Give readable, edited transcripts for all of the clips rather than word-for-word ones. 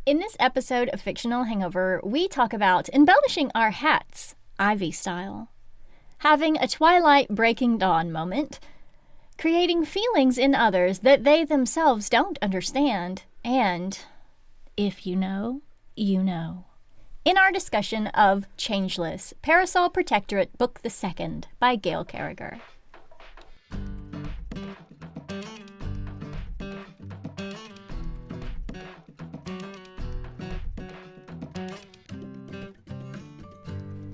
In this episode of Fictional Hangover, we talk about embellishing our hats, Ivy style, having a Twilight Breaking Dawn moment, creating feelings in others that they themselves don't understand, and, if you know, you know. In our discussion of Changeless, Parasol Protectorate, Book the Second by Gail Carriger.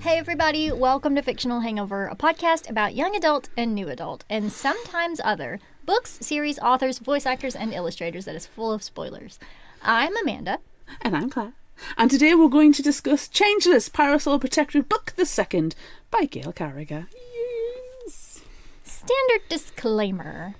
Hey everybody, welcome to Fictional Hangover, a podcast about young adult and new adult, and sometimes other books, series, authors, voice actors, and illustrators that is full of spoilers. I'm Amanda. And I'm Claire. And today we're going to discuss Changeless, Parasol Protectorate, Book the Second by Gail Carriger. Yes. Standard disclaimer.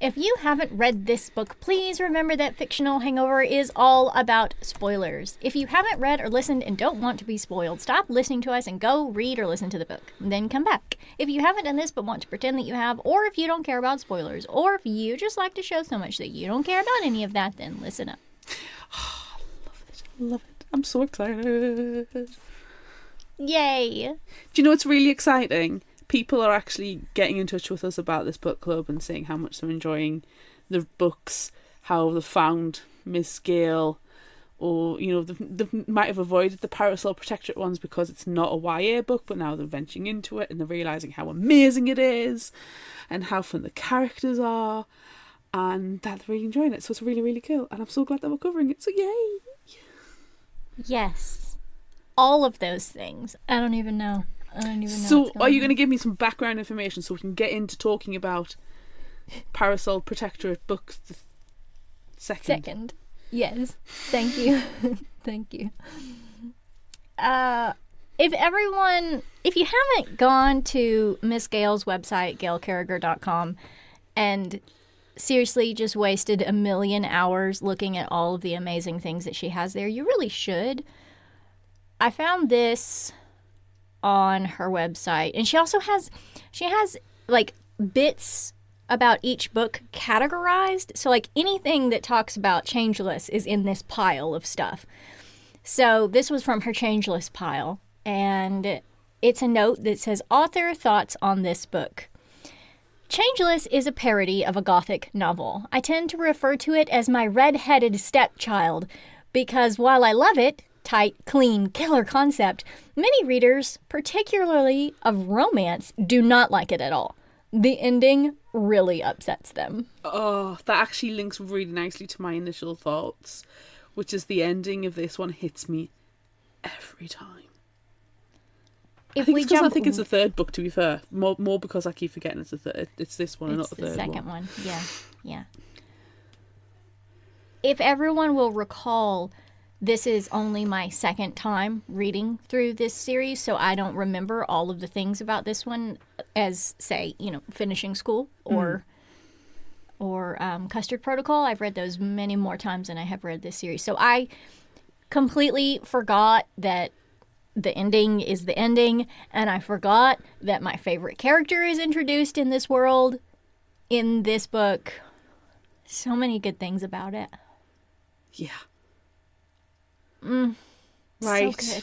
If you haven't read this book, please remember that Fictional Hangover is all about spoilers. If you haven't read or listened and don't want to be spoiled, stop listening to us and go read or listen to the book. Then come back. If you haven't done this but want to pretend that you have, or if you don't care about spoilers, or if you just like to show so much that you don't care about any of that, then listen up. Oh, I love it. I'm so excited. Yay. Do you know what's really exciting? People are actually getting in touch with us about this book club and saying how much they're enjoying the books, how they've found Miss Gail, or, you know, they might have avoided the Parasol Protectorate ones because it's not a YA book, but now they're venturing into it and they're realising how amazing it is and how fun the characters are and that they're really enjoying it. So it's really, really cool. And I'm so glad that we're covering it. So yay! Yes. All of those things. I don't even know. So, are you going to give me some background information so we can get into talking about Parasol Protectorate Book the Second? Yes. Thank you. Thank you. If you haven't gone to Miss Gail's website, gailcarriger.com, and seriously just wasted a million hours looking at all of the amazing things that she has there, you really should. I found this on her website, and she has like bits about each book categorized, so like anything that talks about Changeless is in this pile of stuff. So this was from her Changeless pile, and it's a note that says author thoughts on this book. Changeless is a parody of a gothic novel. I tend to refer to it as my red-headed stepchild because while I love it, tight, clean, killer concept, many readers, particularly of romance, do not like it at all. The ending really upsets them. Oh, that actually links really nicely to my initial thoughts, which is the ending of this one hits me every time. I think it's the third book, to be fair. More because I keep forgetting it's the third. It's this one and not the third one. It's the second one. Yeah. If everyone will recall, this is only my second time reading through this series, so I don't remember all of the things about this one as, say, finishing school or Custard Protocol. I've read those many more times than I have read this series. So I completely forgot that the ending is the ending, and I forgot that my favorite character is introduced in this world, in this book. So many good things about it. Yeah. Right. So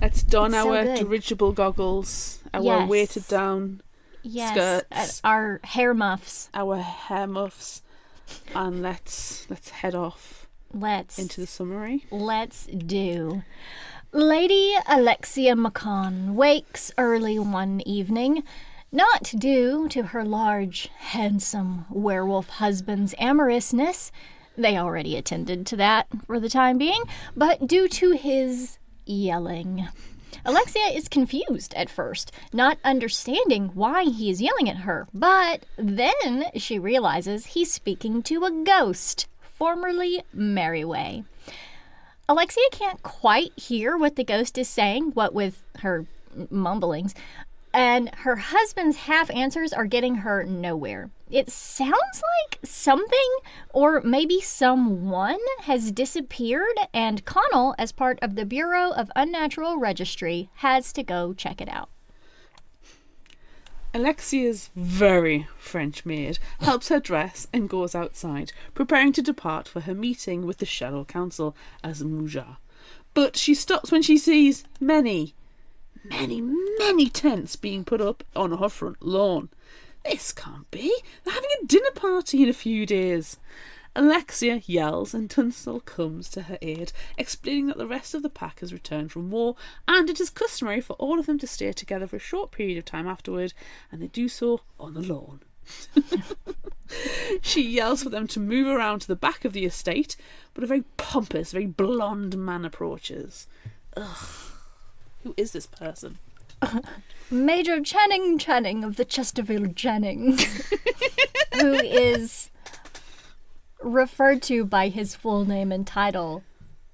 let's don our dirigible goggles, our weighted down skirts, our hair muffs, and let's head off. Into the summary. Let's do. Lady Alexia McCann wakes early one evening, not due to her large, handsome werewolf husband's amorousness. They already attended to that for the time being, but due to his yelling. Alexia is confused at first, not understanding why he is yelling at her, but then she realizes he's speaking to a ghost, formerly Merryway. Alexia can't quite hear what the ghost is saying, what with her mumblings, and her husband's half answers are getting her nowhere. It sounds like something, or maybe someone, has disappeared, and Connell, as part of the Bureau of Unnatural Registry, has to go check it out. Alexia's very French maid helps her dress and goes outside, preparing to depart for her meeting with the Shadow Council as Muja. But she stops when she sees many tents being put up on her front lawn. This can't be. They're having a dinner party in a few days. Alexia yells and Tunstall comes to her aid, explaining that the rest of the pack has returned from war and it is customary for all of them to stay together for a short period of time afterward, and they do so on the lawn. She yells for them to move around to the back of the estate, but a very pompous, very blonde man approaches. Ugh. Who is this person? Major Channing of the Chesterfield Channings, who is referred to by his full name and title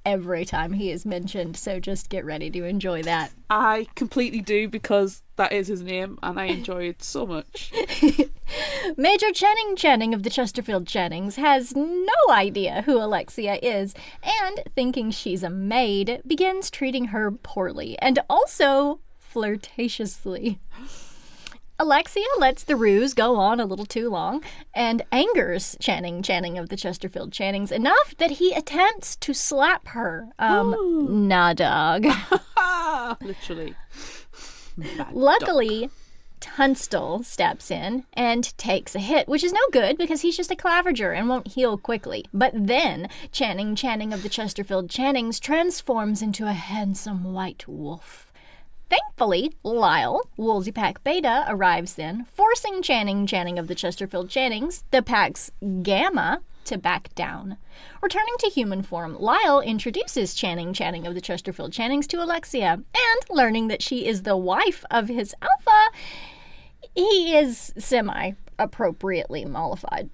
every time he is mentioned, so just get ready to enjoy that. I completely do, because that is his name and I enjoy it so much. Major Channing of the Chesterfield Channings has no idea who Alexia is, and thinking she's a maid, begins treating her poorly and also flirtatiously. Alexia lets the ruse go on a little too long and angers Channing of the Chesterfield Channings enough that he attempts to slap her. Nah, dog. Literally. Luckily, Tunstall steps in and takes a hit, which is no good because he's just a clavager and won't heal quickly. But then Channing of the Chesterfield Channings transforms into a handsome white wolf. Thankfully, Lyle, Woolsey Pack Beta, arrives then, forcing Channing of the Chesterfield Channings, the pack's Gamma, to back down. Returning to human form, Lyle introduces Channing of the Chesterfield Channings to Alexia, and learning that she is the wife of his alpha, he is semi-appropriately mollified.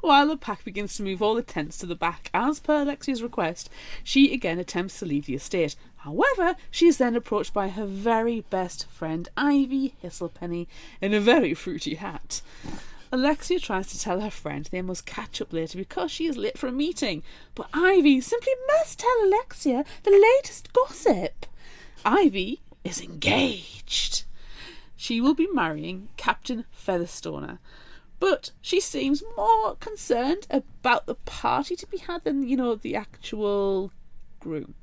While the pack begins to move all the tents to the back, as per Alexia's request, she again attempts to leave the estate. However, she is then approached by her very best friend, Ivy Hisselpenny, in a very fruity hat. Alexia tries to tell her friend they must catch up later because she is late for a meeting, but Ivy simply must tell Alexia the latest gossip. Ivy is engaged. She will be marrying Captain Featherstoner, but she seems more concerned about the party to be had than, the actual groom.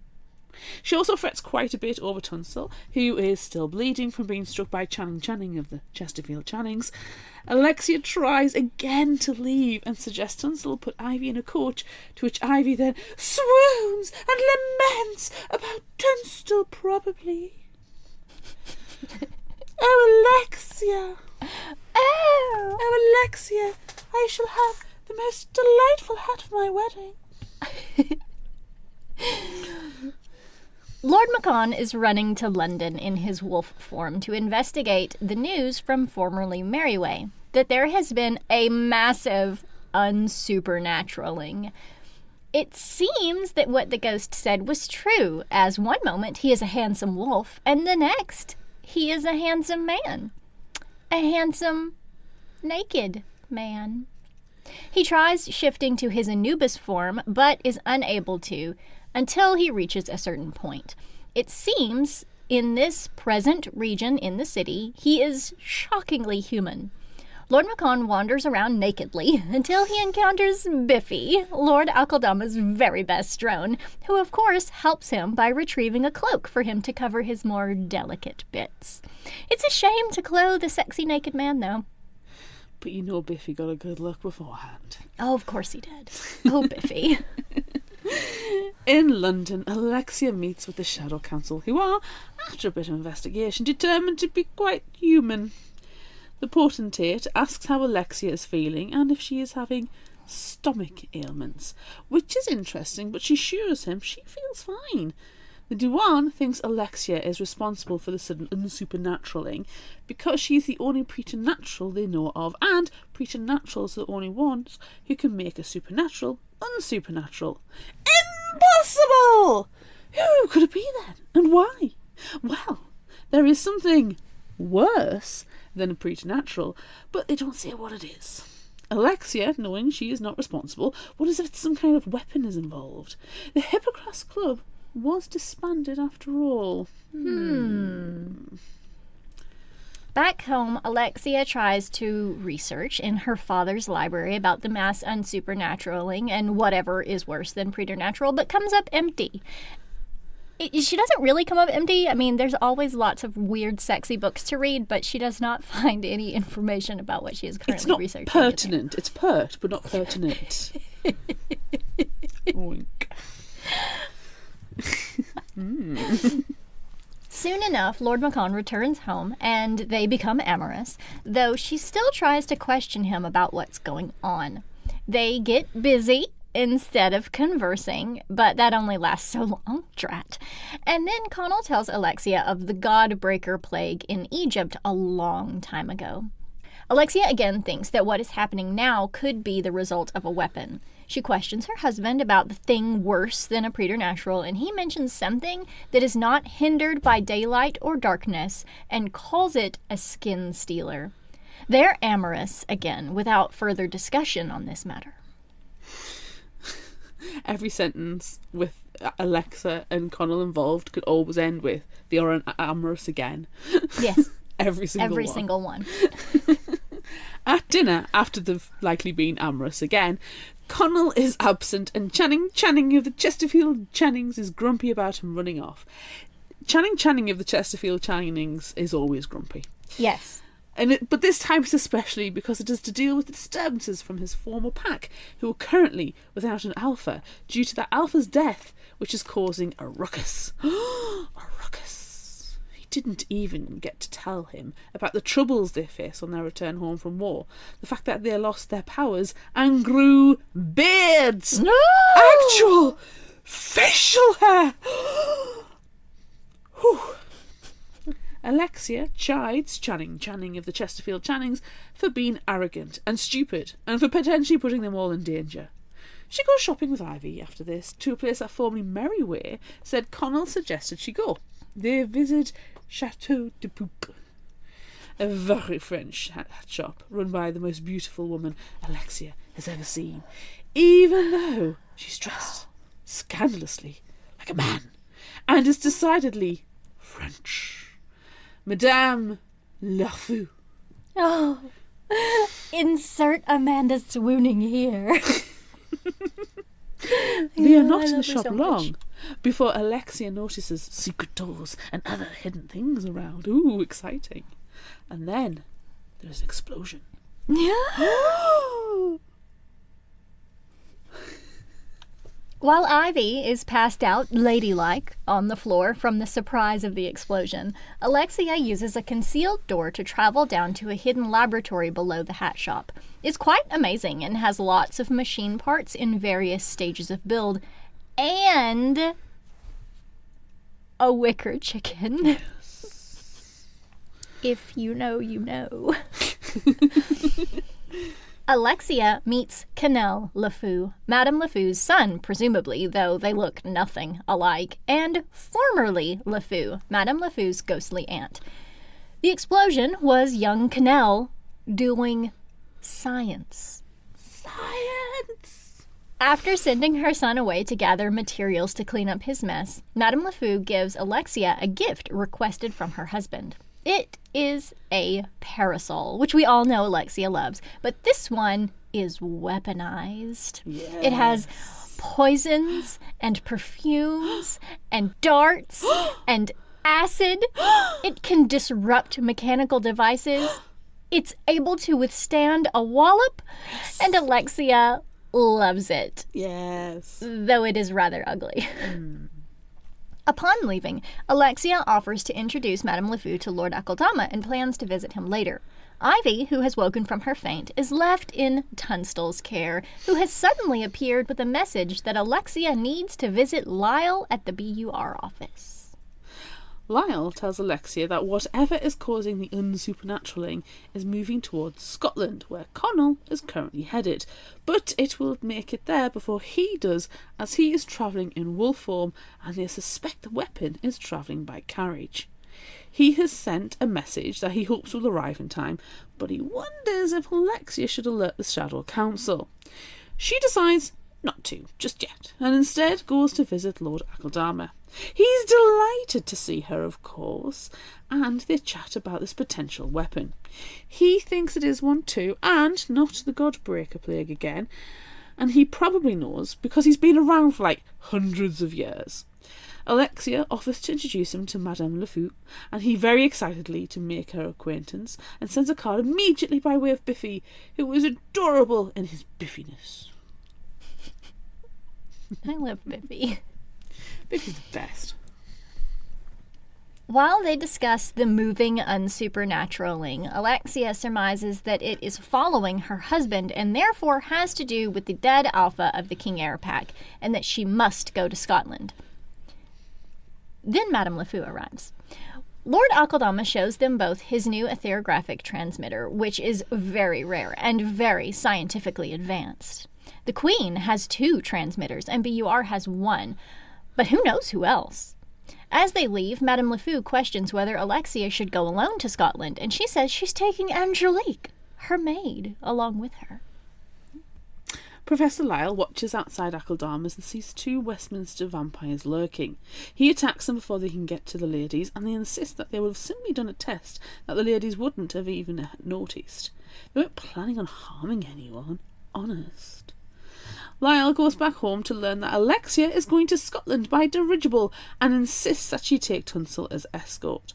She also frets quite a bit over Tunstall, who is still bleeding from being struck by Channing of the Chesterfield Channings. Alexia tries again to leave and suggests Tunstall put Ivy in a coach, to which Ivy then swoons and laments about Tunstall, probably. Oh, Alexia! Oh, Alexia, I shall have the most delightful hat for my wedding. Lord Macon is running to London in his wolf form to investigate the news from formerly Merryway that there has been a massive unsupernaturaling. It seems that what the ghost said was true, as one moment he is a handsome wolf, and the next he is a handsome man. A handsome, naked man. He tries shifting to his Anubis form, but is unable to until he reaches a certain point. It seems, in this present region in the city, he is shockingly human. Lord Macon wanders around nakedly until he encounters Biffy, Lord Akeldama's very best drone, who of course helps him by retrieving a cloak for him to cover his more delicate bits. It's a shame to clothe a sexy naked man, though. But Biffy got a good look beforehand. Oh, of course he did. Oh, Biffy. In London, Alexia meets with the Shadow Council, who are, after a bit of investigation, determined to be quite human. The potentate asks how Alexia is feeling and if she is having stomach ailments, which is interesting, but she assures him she feels fine. The Dewan thinks Alexia is responsible for the sudden unsupernaturaling because she is the only preternatural they know of, and preternaturals are the only ones who can make a supernatural unsupernatural. Impossible! Who could it be then, and why? Well, there is something worse than a preternatural, but they don't say what it is. Alexia, knowing she is not responsible, wonders if some kind of weapon is involved. The Hippocrates Club was disbanded after all. Back home, Alexia tries to research in her father's library about the mass unsupernaturalling and whatever is worse than preternatural, but comes up empty. She doesn't really come up empty. I mean, there's always lots of weird, sexy books to read, but she does not find any information about what she is currently researching. It's not pertinent. It's pert, but not pertinent. Wink. Soon enough, Lord Macon returns home, and they become amorous, though she still tries to question him about what's going on. They get busy instead of conversing, but that only lasts so long, drat. And then Connell tells Alexia of the God-breaker plague in Egypt a long time ago. Alexia again thinks that what is happening now could be the result of a weapon. She questions her husband about the thing worse than a preternatural, and he mentions something that is not hindered by daylight or darkness and calls it a skin stealer. They're amorous again, without further discussion on this matter. Every sentence with Alexa and Connell involved could always end with, they are amorous again. Yes. Every single one. At dinner, after they've likely been amorous again, Connell is absent and Channing of the Chesterfield Channings is grumpy about him running off. Channing of the Chesterfield Channings is always grumpy. Yes. But this time it's especially because it is to deal with the disturbances from his former pack, who are currently without an alpha due to that alpha's death, which is causing a ruckus. A ruckus. He didn't even get to tell him about the troubles they face on their return home from war, the fact that they lost their powers and grew beards. No! Actual facial hair. Whew. Alexia chides Channing of the Chesterfield Channings for being arrogant and stupid and for potentially putting them all in danger. She goes shopping with Ivy after this to a place that formerly Merryway said Connell suggested she go. They visit Chateau de Poupe, a very French hat shop run by the most beautiful woman Alexia has ever seen, even though she's dressed scandalously like a man and is decidedly French. Madame Lafou. Oh, insert Amanda swooning here. They are not in the shop long before Alexia notices secret doors and other hidden things around. Ooh, exciting. And then there's an explosion. While Ivy is passed out, ladylike, on the floor from the surprise of the explosion, Alexia uses a concealed door to travel down to a hidden laboratory below the hat shop. It's quite amazing and has lots of machine parts in various stages of build, and a wicker chicken. Yes. If you know, you know. Alexia meets Cannel LeFou, Madame LeFou's son, presumably, though they look nothing alike, and formerly LeFou, Madame LeFou's ghostly aunt. The explosion was young Cannel doing science. Science! After sending her son away to gather materials to clean up his mess, Madame LeFou gives Alexia a gift requested from her husband. It is a parasol, which we all know Alexia loves, but this one is weaponized. Yes. It has poisons and perfumes and darts and acid. It can disrupt mechanical devices. It's able to withstand a wallop, and Alexia loves it. Yes. Though it is rather ugly. Upon leaving, Alexia offers to introduce Madame LeFou to Lord Akeldama and plans to visit him later. Ivy, who has woken from her faint, is left in Tunstall's care, who has suddenly appeared with a message that Alexia needs to visit Lyle at the BUR office. Lyle tells Alexia that whatever is causing the unsupernaturaling is moving towards Scotland, where Connell is currently headed, but it will make it there before he does, as he is travelling in wolf form and they suspect the weapon is travelling by carriage. He has sent a message that he hopes will arrive in time, but he wonders if Alexia should alert the Shadow Council. She decides not to, just yet, and instead goes to visit Lord Akeldama. He's delighted to see her, of course, and they chat about this potential weapon. He thinks it is one too, and not the Godbreaker plague again, and he probably knows because he's been around for like hundreds of years. Alexia offers to introduce him to Madame LeFou, and he very excitedly to make her acquaintance, and sends a card immediately by way of Biffy, who is adorable in his biffiness. I love Biffy. Biffy's the best. While they discuss the moving unsupernaturaling, Alexia surmises that it is following her husband and therefore has to do with the dead alpha of the King Air Pack, and that she must go to Scotland. Then Madame LeFou arrives. Lord Akeldama shows them both his new etherographic transmitter, which is very rare and very scientifically advanced. The Queen has 2 transmitters, and BUR has 1, but who knows who else? As they leave, Madame LeFou questions whether Alexia should go alone to Scotland, and she says she's taking Angelique, her maid, along with her. Professor Lyle watches outside Akeldama's and sees 2 Westminster vampires lurking. He attacks them before they can get to the ladies, and they insist that they would have simply done a test that the ladies wouldn't have even noticed. They weren't planning on harming anyone. Honest. Lyle goes back home to learn that Alexia is going to Scotland by dirigible and insists that she take Tunstall as escort.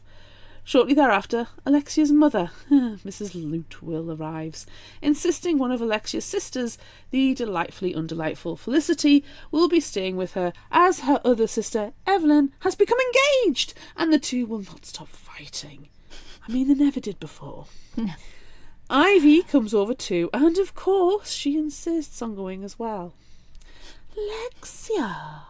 Shortly thereafter, Alexia's mother, Mrs. Lutwill, arrives, insisting one of Alexia's sisters, the delightfully undelightful Felicity, will be staying with her as her other sister, Evelyn, has become engaged, and the 2 will not stop fighting. I mean, they never did before. No. Ivy comes over too, and of course she insists on going as well. Alexia!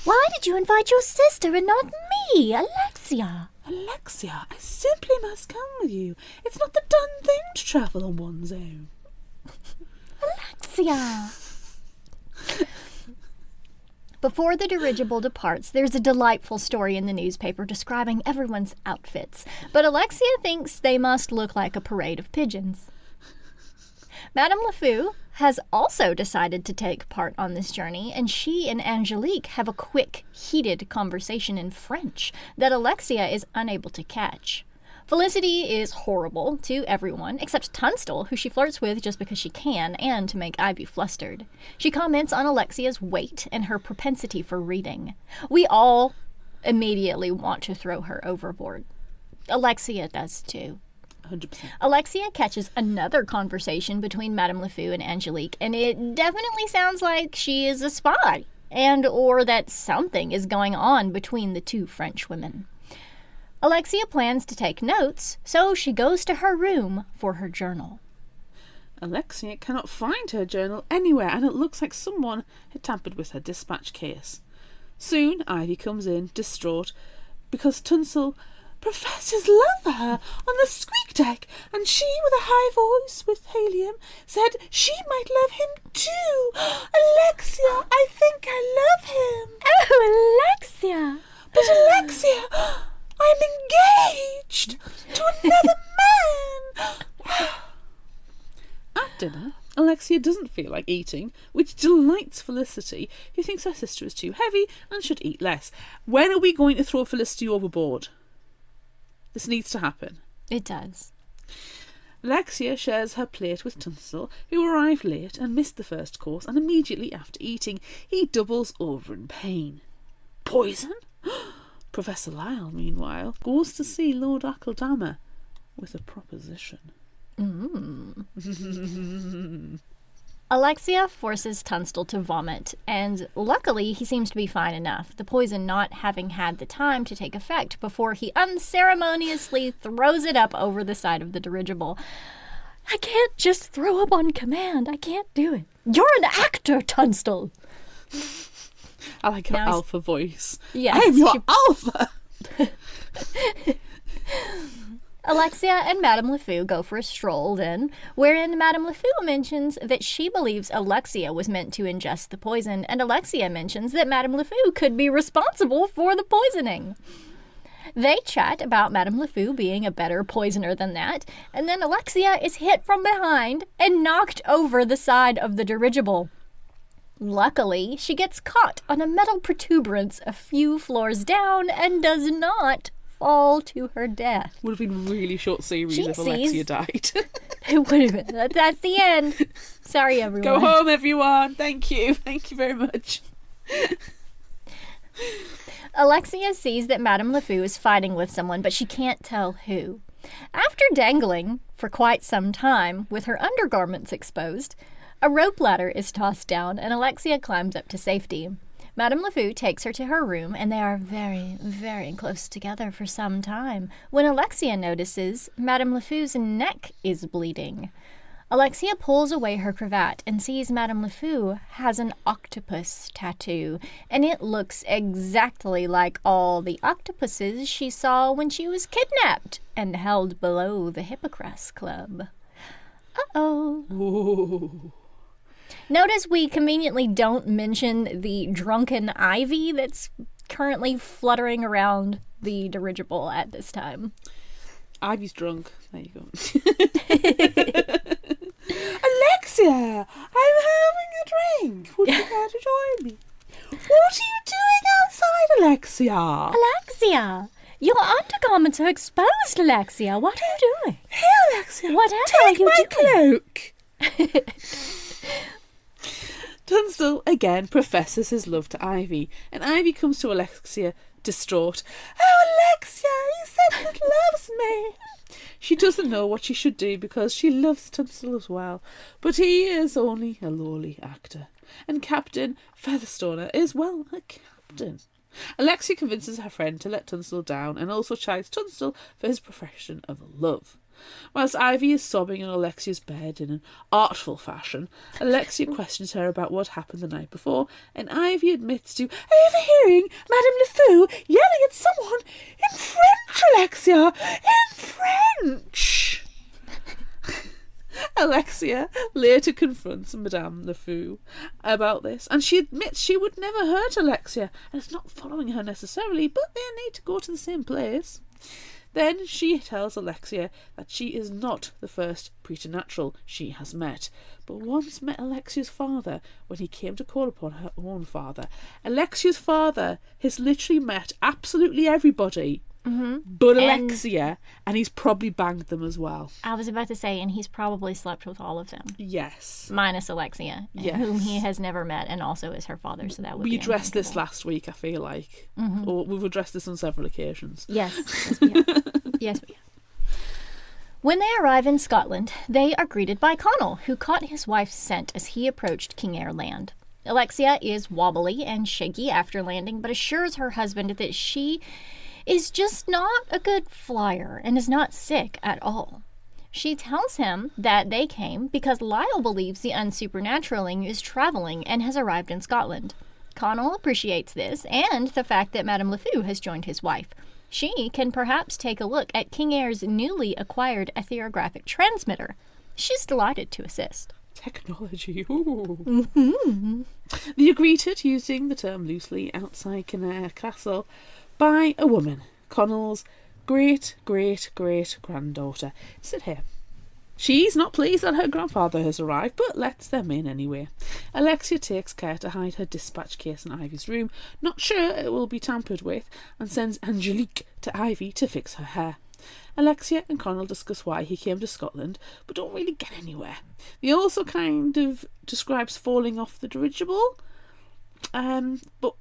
Why did you invite your sister and not me, Alexia? Alexia, I simply must come with you. It's not the done thing to travel on one's own. Alexia! Before the dirigible departs, there's a delightful story in the newspaper describing everyone's outfits, but Alexia thinks they must look like a parade of pigeons. Madame LeFou has also decided to take part on this journey, and she and Angelique have a quick, heated conversation in French that Alexia is unable to catch. Felicity is horrible to everyone, except Tunstall, who she flirts with just because she can, and to make Ivy flustered. She comments on Alexia's weight and her propensity for reading. We all immediately want to throw her overboard. Alexia does too. 100%. Alexia catches another conversation between Madame LeFou and Angelique, and it definitely sounds like she is a spy, and or that something is going on between the 2 French women. Alexia plans to take notes, so she goes to her room for her journal. Alexia cannot find her journal anywhere, and it looks like someone had tampered with her dispatch case. Soon Ivy comes in, distraught, because Tunstall professors love her on the squeak deck, and she, with a high voice with helium, said she might love him too. Alexia, I think I love him. Oh, Alexia! But Alexia, I'm engaged to another man. At dinner, Alexia doesn't feel like eating, which delights Felicity, who thinks her sister is too heavy and should eat less. When are we going to throw Felicity overboard? This needs to happen. It does. Alexia shares her plate with Tunstall, who arrived late and missed the first course, and immediately after eating, he doubles over in pain. Poison? Professor Lyle, meanwhile, goes to see Lord Akeldama with a proposition. Alexia forces Tunstall to vomit, and luckily he seems to be fine enough, the poison not having had the time to take effect before he unceremoniously throws it up over the side of the dirigible. I can't just throw up on command. I can't do it. You're an actor, Tunstall. I like her alpha voice. Yes. I'm your alpha! Alexia and Madame LeFou go for a stroll then, wherein Madame LeFou mentions that she believes Alexia was meant to ingest the poison, and Alexia mentions that Madame LeFou could be responsible for the poisoning. They chat about Madame LeFou being a better poisoner than that, and then Alexia is hit from behind and knocked over the side of the dirigible. Luckily, she gets caught on a metal protuberance a few floors down and does not fall to her death. Would have been a really short series if Alexia died. It would have been. That's the end. Sorry, everyone. Go home, everyone. Thank you. Thank you very much. Alexia sees that Madame LeFou is fighting with someone, but she can't tell who. After dangling for quite some time with her undergarments exposed, a rope ladder is tossed down and Alexia climbs up to safety. Madame LeFou takes her to her room and they are very, very close together for some time when Alexia notices Madame LeFou's neck is bleeding. Alexia pulls away her cravat and sees Madame LeFou has an octopus tattoo, and it looks exactly like all the octopuses she saw when she was kidnapped and held below the Hippocras Club. Uh-oh. Ooh. Notice we conveniently don't mention the drunken ivy that's currently fluttering around the dirigible at this time. Ivy's drunk. There you go. Alexia, I'm having a drink. Would you care to join me? What are you doing outside, Alexia? Alexia, your undergarments are exposed, Alexia. What are you doing? Hey, Alexia. Whatever take are you my doing? cloak. Tunstall again professes his love to Ivy, and Ivy comes to Alexia distraught. Oh, Alexia, he said he loves me. She doesn't know what she should do because she loves Tunstall as well, but he is only a lowly actor. And Captain Featherstoner is, well, a captain. Alexia convinces her friend to let Tunstall down and also chides Tunstall for his profession of love. Whilst Ivy is sobbing in Alexia's bed in an artful fashion, Alexia questions her about what happened the night before, and Ivy admits to overhearing Madame LeFou yelling at someone in French, Alexia! In French! Alexia later confronts Madame LeFou about this, and she admits she would never hurt Alexia, and is not following her necessarily, but they need to go to the same place. Then she tells Alexia that she is not the first preternatural she has met, but once met Alexia's father when he came to call upon her own father. Alexia's father has literally met absolutely everybody but Alexia, and he's probably banged them as well. I was about to say, and he's probably slept with all of them. Yes. Minus Alexia, yes. Whom he has never met and also is her father, so that would be We addressed this last week, I feel like. Or we've addressed this on several occasions. Yes, we have. Yes, we have. When they arrive in Scotland, they are greeted by Connell, who caught his wife's scent as he approached King Eyre Land. Alexia is wobbly and shaky after landing, but assures her husband that she is just not a good flyer and is not sick at all. She tells him that they came because Lyle believes the unsupernaturalling is travelling and has arrived in Scotland. Connell appreciates this and the fact that Madame LeFou has joined his wife. She can perhaps take a look at King Eyre's newly acquired etherographic transmitter. She's delighted to assist. Technology, ooh. They are greeted, using the term loosely, outside Kinnair Castle by a woman, Connell's great-great-great-granddaughter. Sit here. She's not pleased that her grandfather has arrived, but lets them in anyway. Alexia takes care to hide her dispatch case in Ivy's room, not sure it will be tampered with, and sends Angelique to Ivy to fix her hair. Alexia and Connell discuss why he came to Scotland, but don't really get anywhere. He also kind of describes falling off the dirigible, but,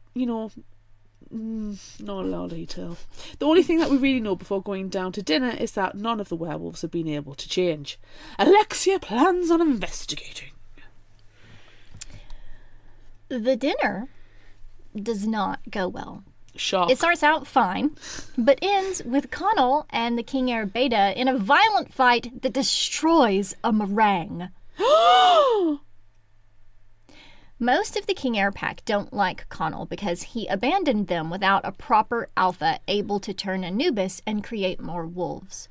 not a lot of detail. The only thing that we really know before going down to dinner is that none of the werewolves have been able to change. Alexia plans on investigating. The dinner does not go well. Shock. It starts out fine, but ends with Connell and the King Eyre Beta in a violent fight that destroys a meringue. Most of the King Eyre pack don't like Connell because he abandoned them without a proper alpha able to turn Anubis and create more wolves.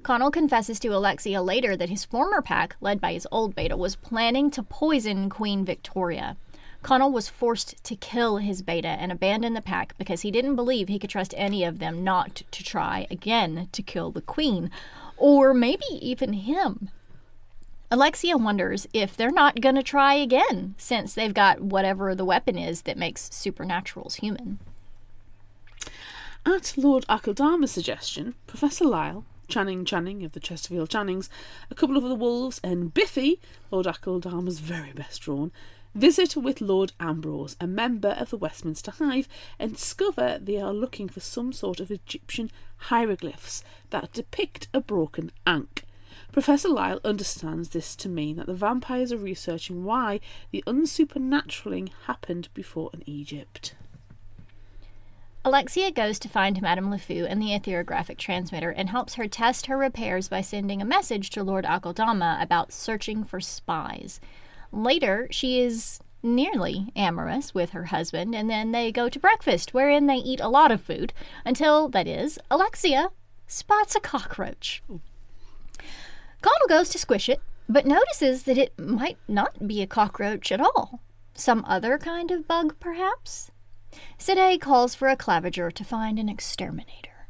Connell confesses to Alexia later that his former pack, led by his old beta, was planning to poison Queen Victoria. Connell was forced to kill his beta and abandon the pack because he didn't believe he could trust any of them not to try again to kill the queen, or maybe even him. Alexia wonders if they're not going to try again, since they've got whatever the weapon is that makes supernaturals human. At Lord Akeldama's suggestion, Professor Lyle, Channing of the Chesterfield Channings, a couple of the wolves, and Biffy, Lord Akeldama's very best drawn, visit with Lord Ambrose, a member of the Westminster Hive, and discover they are looking for some sort of Egyptian hieroglyphs that depict a broken ankh. Professor Lyle understands this to mean that the vampires are researching why the unsupernaturaling happened before in Egypt. Alexia goes to find Madame LeFou and the etheregraphic transmitter and helps her test her repairs by sending a message to Lord Akeldama about searching for spies. Later, she is nearly amorous with her husband, and then they go to breakfast, wherein they eat a lot of food, until, that is, Alexia spots a cockroach. Connell goes to squish it, but notices that it might not be a cockroach at all. Some other kind of bug, perhaps? Sidday calls for a claviger to find an exterminator.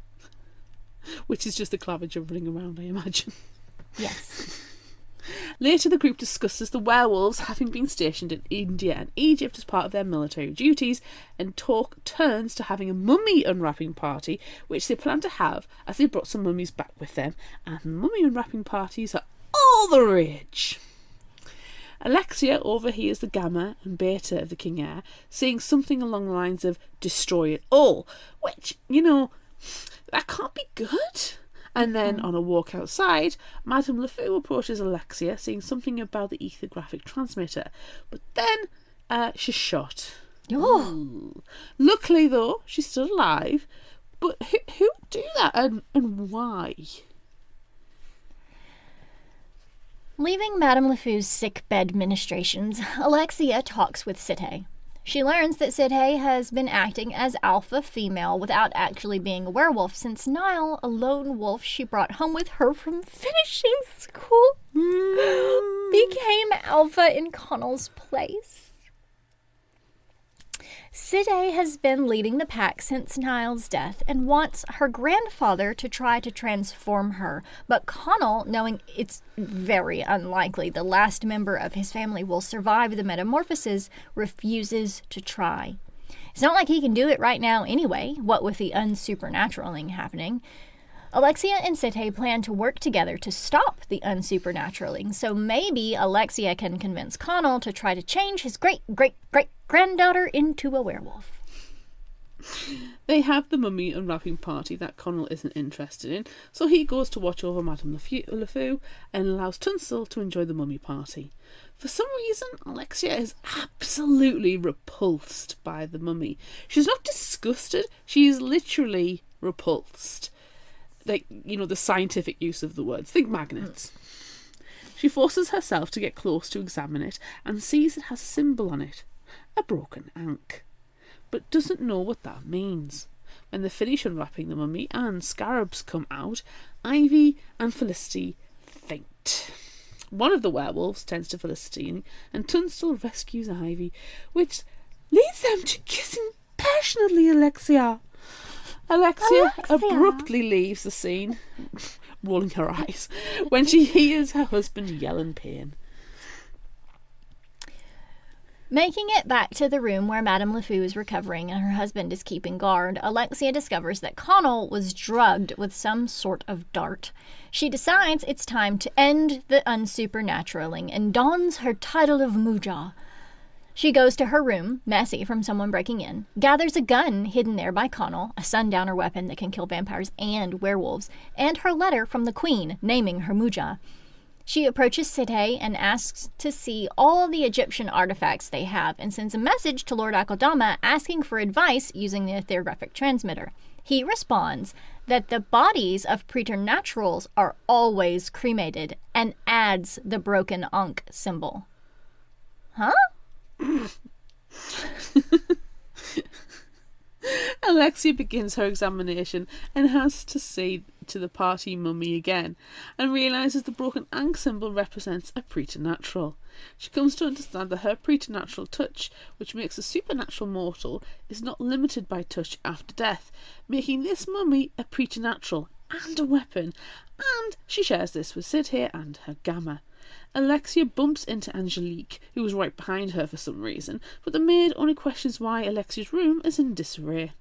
Which is just a claviger running around, I imagine. Yes. Later, the group discusses the werewolves having been stationed in India and Egypt as part of their military duties, and talk turns to having a mummy unwrapping party, which they plan to have as they brought some mummies back with them, and mummy unwrapping parties are all the rage. Alexia overhears the Gamma and Beta of the King Air saying something along the lines of "destroy it all," which, that can't be good. And then, on a walk outside, Madame LeFou approaches Alexia, saying something about the ethergraphic transmitter. But then, she's shot. Oh. Luckily, though, she's still alive. But who would do that, and why? Leaving Madame LeFou's sick bed ministrations, Alexia talks with Sidday. She learns that Sidday has been acting as alpha female without actually being a werewolf since Niall, a lone wolf she brought home with her from finishing school, became alpha in Connell's place. Sidday has been leading the pack since Niall's death and wants her grandfather to try to transform her, but Connell, knowing it's very unlikely the last member of his family will survive the metamorphosis, refuses to try. It's not like he can do it right now anyway, what with the unsupernaturaling happening. Alexia and Sidday plan to work together to stop the unsupernaturaling, so maybe Alexia can convince Connell to try to change his great-great-great-granddaughter into a werewolf. They have the mummy unwrapping party that Connell isn't interested in, so he goes to watch over Madame LeFou and allows Tunstall to enjoy the mummy party. For some reason, Alexia is absolutely repulsed by the mummy. She's not disgusted, she is literally repulsed. Like, the scientific use of the word. Think magnets. She forces herself to get close to examine it and sees it has a symbol on it. A broken ankh. But doesn't know what that means. When they finish unwrapping the mummy and scarabs come out, Ivy and Felicity faint. One of the werewolves tends to Felicity and Tunstall rescues Ivy, which leads them to kissing passionately Alexia. Alexia abruptly leaves the scene, rolling her eyes, when she hears her husband yell in pain. Making it back to the room where Madame LeFou is recovering and her husband is keeping guard, Alexia discovers that Connell was drugged with some sort of dart. She decides it's time to end the unsupernaturaling and dons her title of Mujah. She goes to her room, messy from someone breaking in, gathers a gun hidden there by Connell, a sundowner weapon that can kill vampires and werewolves, and her letter from the Queen naming her Mujah. She approaches Sidday and asks to see all the Egyptian artifacts they have and sends a message to Lord Akeldama asking for advice using the etheregraphic transmitter. He responds that the bodies of preternaturals are always cremated and adds the broken ankh symbol. Huh? Alexia begins her examination and has to say to the party mummy again, and realises the broken ankh symbol represents a preternatural. She comes to understand that her preternatural touch, which makes a supernatural mortal, is not limited by touch after death, making this mummy a preternatural and a weapon, and she shares this with Sidhay and her Gamma. Alexia bumps into Angelique, who was right behind her for some reason, but the maid only questions why Alexia's room is in disarray.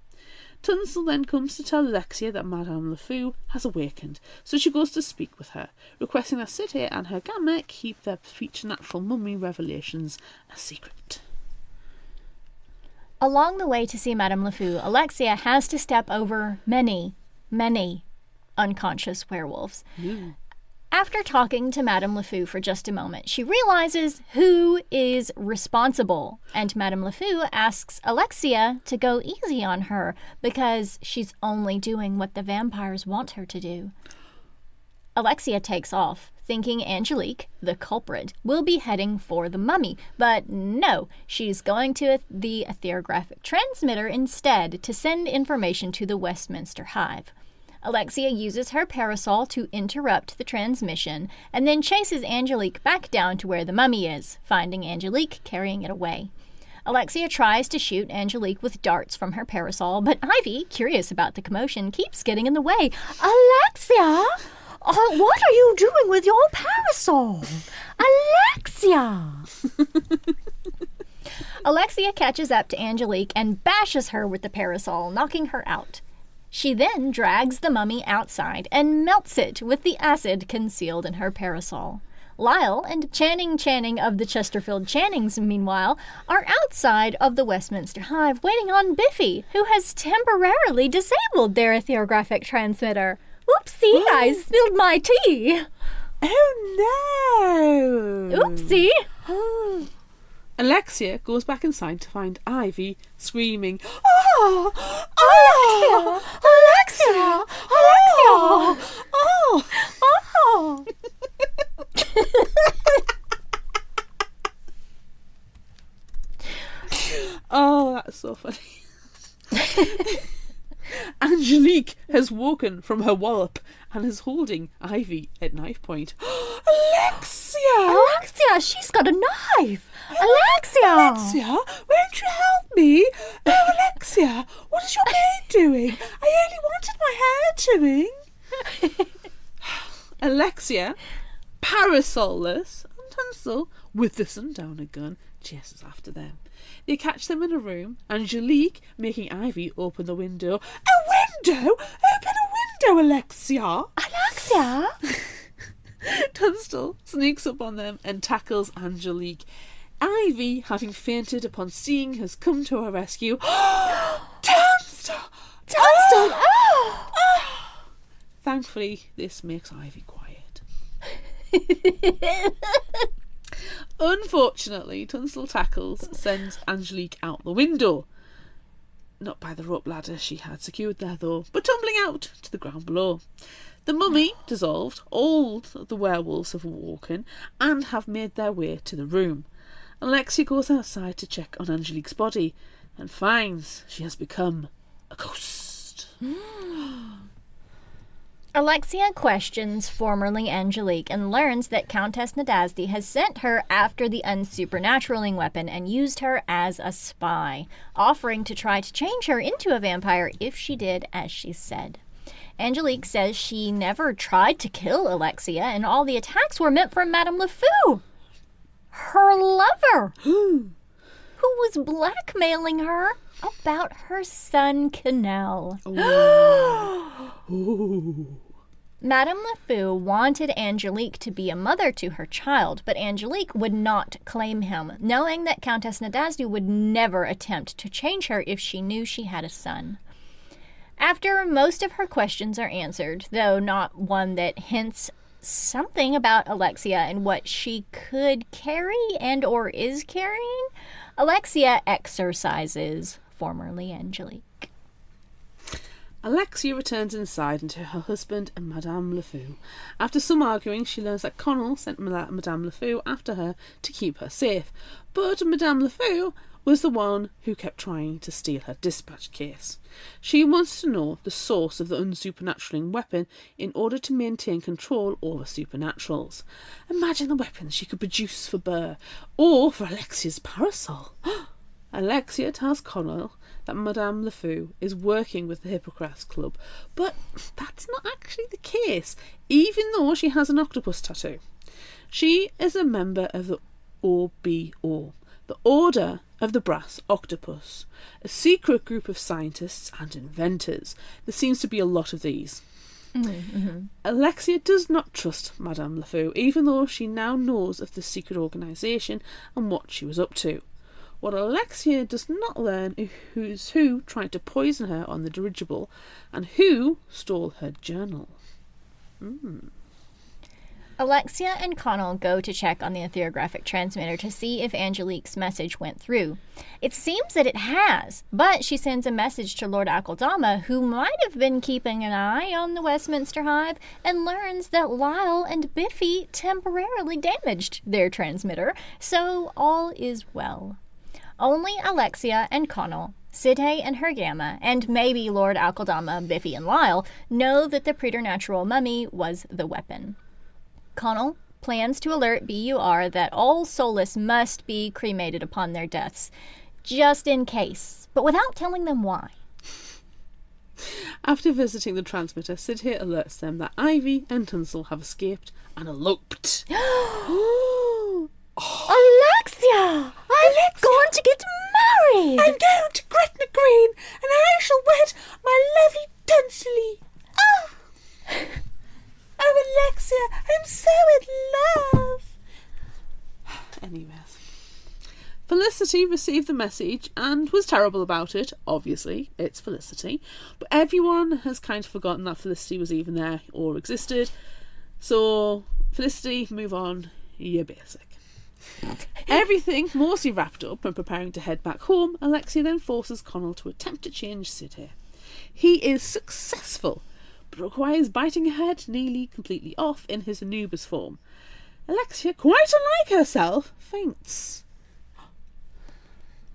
Tunstall then comes to tell Alexia that Madame LeFou has awakened, so she goes to speak with her, requesting that City and her gamma keep their preternatural mummy revelations a secret. Along the way to see Madame LeFou, Alexia has to step over many, many unconscious werewolves. Ooh. After talking to Madame LeFou for just a moment, she realizes who is responsible, and Madame LeFou asks Alexia to go easy on her because she's only doing what the vampires want her to do. Alexia takes off, thinking Angelique, the culprit, will be heading for the mummy, but no, she's going to the ethereographic transmitter instead to send information to the Westminster Hive. Alexia uses her parasol to interrupt the transmission and then chases Angelique back down to where the mummy is, finding Angelique carrying it away. Alexia tries to shoot Angelique with darts from her parasol, but Ivy, curious about the commotion, keeps getting in the way. Alexia! What are you doing with your parasol? Alexia! Alexia catches up to Angelique and bashes her with the parasol, knocking her out. She then drags the mummy outside and melts it with the acid concealed in her parasol. Lyle and Channing of the Chesterfield Channings, meanwhile, are outside of the Westminster Hive waiting on Biffy, who has temporarily disabled their ethereographic transmitter. Oopsie, I spilled my tea. Oh no! Oopsie. Alexia goes back inside to find Ivy screaming, "Oh! Oh! Alexia! Alexia! Oh! Oh! Oh, that's so funny." Angelique has woken from her wallop and is holding Ivy at knife point. Alexia! Alexia, she's got a knife! Alexia! Alexia, won't you help me? Oh, Alexia, what is your maid doing? I only wanted my hair doing. Alexia, parasolless, and Tunstall, with the sundowner gun, chases after them. They catch them in a room, Angelique making Ivy open the window. A window? Open a window, Alexia! Alexia! Tunstall sneaks up on them and tackles Angelique. Ivy, having fainted upon seeing, has come to her rescue. Tunstall! Tunstall! Oh! Thankfully, this makes Ivy quiet. Unfortunately, Tunstall tackles sends Angelique out the window. Not by the rope ladder she had secured there, though, but tumbling out to the ground below. The mummy dissolved, all the werewolves have awoken and have made their way to the room. Alexia goes outside to check on Angelique's body and finds she has become a ghost. Alexia questions formerly Angelique and learns that Countess Nadasdy has sent her after the unsupernaturaling weapon and used her as a spy, offering to try to change her into a vampire if she did as she said. Angelique says she never tried to kill Alexia and all the attacks were meant for Madame LeFou, her lover, who was blackmailing her about her son Canel. Madame LeFou wanted Angelique to be a mother to her child, but Angelique would not claim him, knowing that Countess Nadasdy would never attempt to change her if she knew she had a son. After most of her questions are answered, though not one that hints something about Alexia and what she could carry and or is carrying, Alexia exorcises formerly Angelique. Alexia returns inside into her husband and Madame LeFou. After some arguing, she learns that Connell sent Madame LeFou after her to keep her safe, but Madame LeFou was the one who kept trying to steal her dispatch case. She wants to know the source of the unsupernaturaling weapon in order to maintain control over supernaturals. Imagine the weapons she could produce for Burr, or for Alexia's parasol. Alexia tells Connell that Madame LeFou is working with the Hippocrates Club, but that's not actually the case, even though she has an octopus tattoo. She is a member of the OBO, the Order of the Brass Octopus, a secret group of scientists and inventors. There seems to be a lot of these. Mm-hmm. Alexia does not trust Madame LeFou, even though she now knows of the secret organisation and what she was up to. What Alexia does not learn is who tried to poison her on the dirigible and who stole her journal. Alexia and Connell go to check on the ethereographic transmitter to see if Angelique's message went through. It seems that it has, but she sends a message to Lord Aquildama, who might have been keeping an eye on the Westminster Hive, and learns that Lyle and Biffy temporarily damaged their transmitter, so all is well. Only Alexia and Connell, Sidhe and her Gamma, and maybe Lord Aquildama, Biffy, and Lyle know that the preternatural mummy was the weapon. Connell plans to alert BUR that all soulless must be cremated upon their deaths, just in case, but without telling them why. After visiting the transmitter, Sidhe alerts them that Ivy and Tinsel have escaped and eloped. Alexia! I'm going to get married! I'm going to Gretna Green, and I shall wed my lovely Dunsley. Oh, Alexia, I'm so in love. Anyways, Felicity received the message and was terrible about it. Obviously, it's Felicity. But everyone has kind of forgotten that Felicity was even there or existed. So, Felicity, move on. You're basic. Everything mostly wrapped up and preparing to head back home, Alexia then forces Connell to attempt to change Sidhe. He is successful, but requires biting her head nearly completely off in his Anubis form. Alexia, quite unlike herself, faints.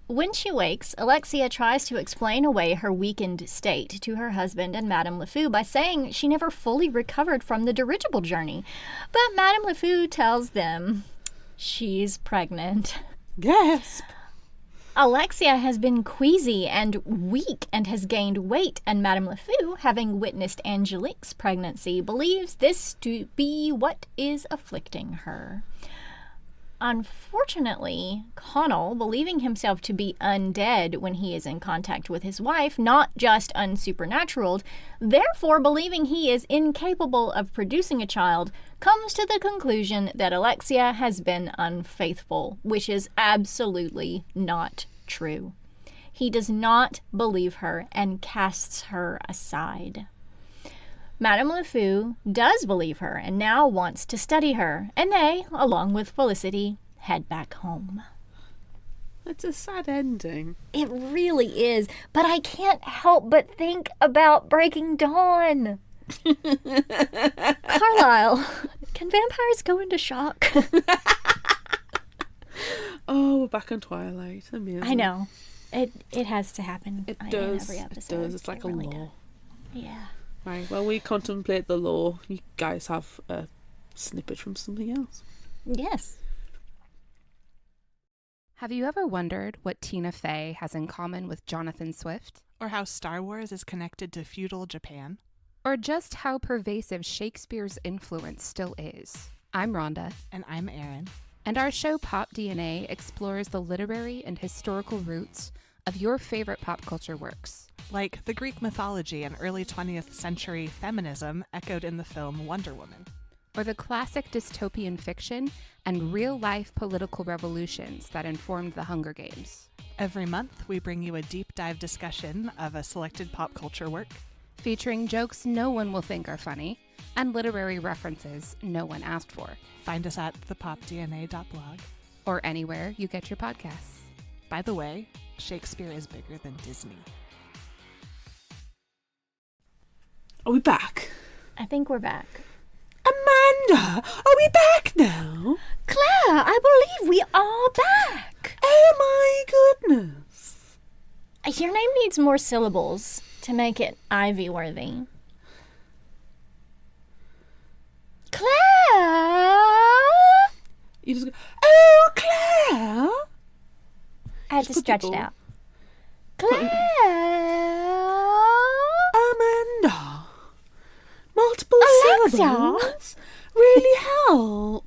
When she wakes, Alexia tries to explain away her weakened state to her husband and Madame LeFou by saying she never fully recovered from the dirigible journey. But Madame LeFou tells them she's pregnant. Gasp. Alexia has been queasy and weak and has gained weight, and Madame LeFou, having witnessed Angelique's pregnancy, believes this to be what is afflicting her. Unfortunately, Connell, believing himself to be undead when he is in contact with his wife, not just unsupernaturaled, therefore believing he is incapable of producing a child, comes to the conclusion that Alexia has been unfaithful, which is absolutely not true. He does not believe her and casts her aside. Madame LeFou does believe her and now wants to study her, and they, along with Felicity, head back home. It's a sad ending. It really is, but I can't help but think about Breaking Dawn. Carlisle, can vampires go into shock? Oh, we're back on Twilight. Amazing. I know. It has to happen. It in does. every episode. It does. It's like a really law. does. Yeah. Right, well, we contemplate the law. You guys have a snippet from something else. Yes. Have you ever wondered what Tina Fey has in common with Jonathan Swift? Or how Star Wars is connected to feudal Japan? Or just how pervasive Shakespeare's influence still is? I'm Rhonda. And I'm Erin. And our show Pop DNA explores the literary and historical roots of your favorite pop culture works. Like the Greek mythology and early 20th century feminism echoed in the film Wonder Woman. Or the classic dystopian fiction and real-life political revolutions that informed the Hunger Games. Every month, we bring you a deep dive discussion of a selected pop culture work, featuring jokes no one will think are funny and literary references no one asked for. Find us at thepopdna.blog. Or anywhere you get your podcasts. By the way, Shakespeare is bigger than Disney. Are we back? I think we're back. Amanda, are we back now? Claire, I believe we are back. Oh my goodness. Your name needs more syllables to make it Ivy-worthy. Claire! You just go, oh, Claire! I had to stretch it out. Claire! Amanda! Multiple Alexa! syllables really help.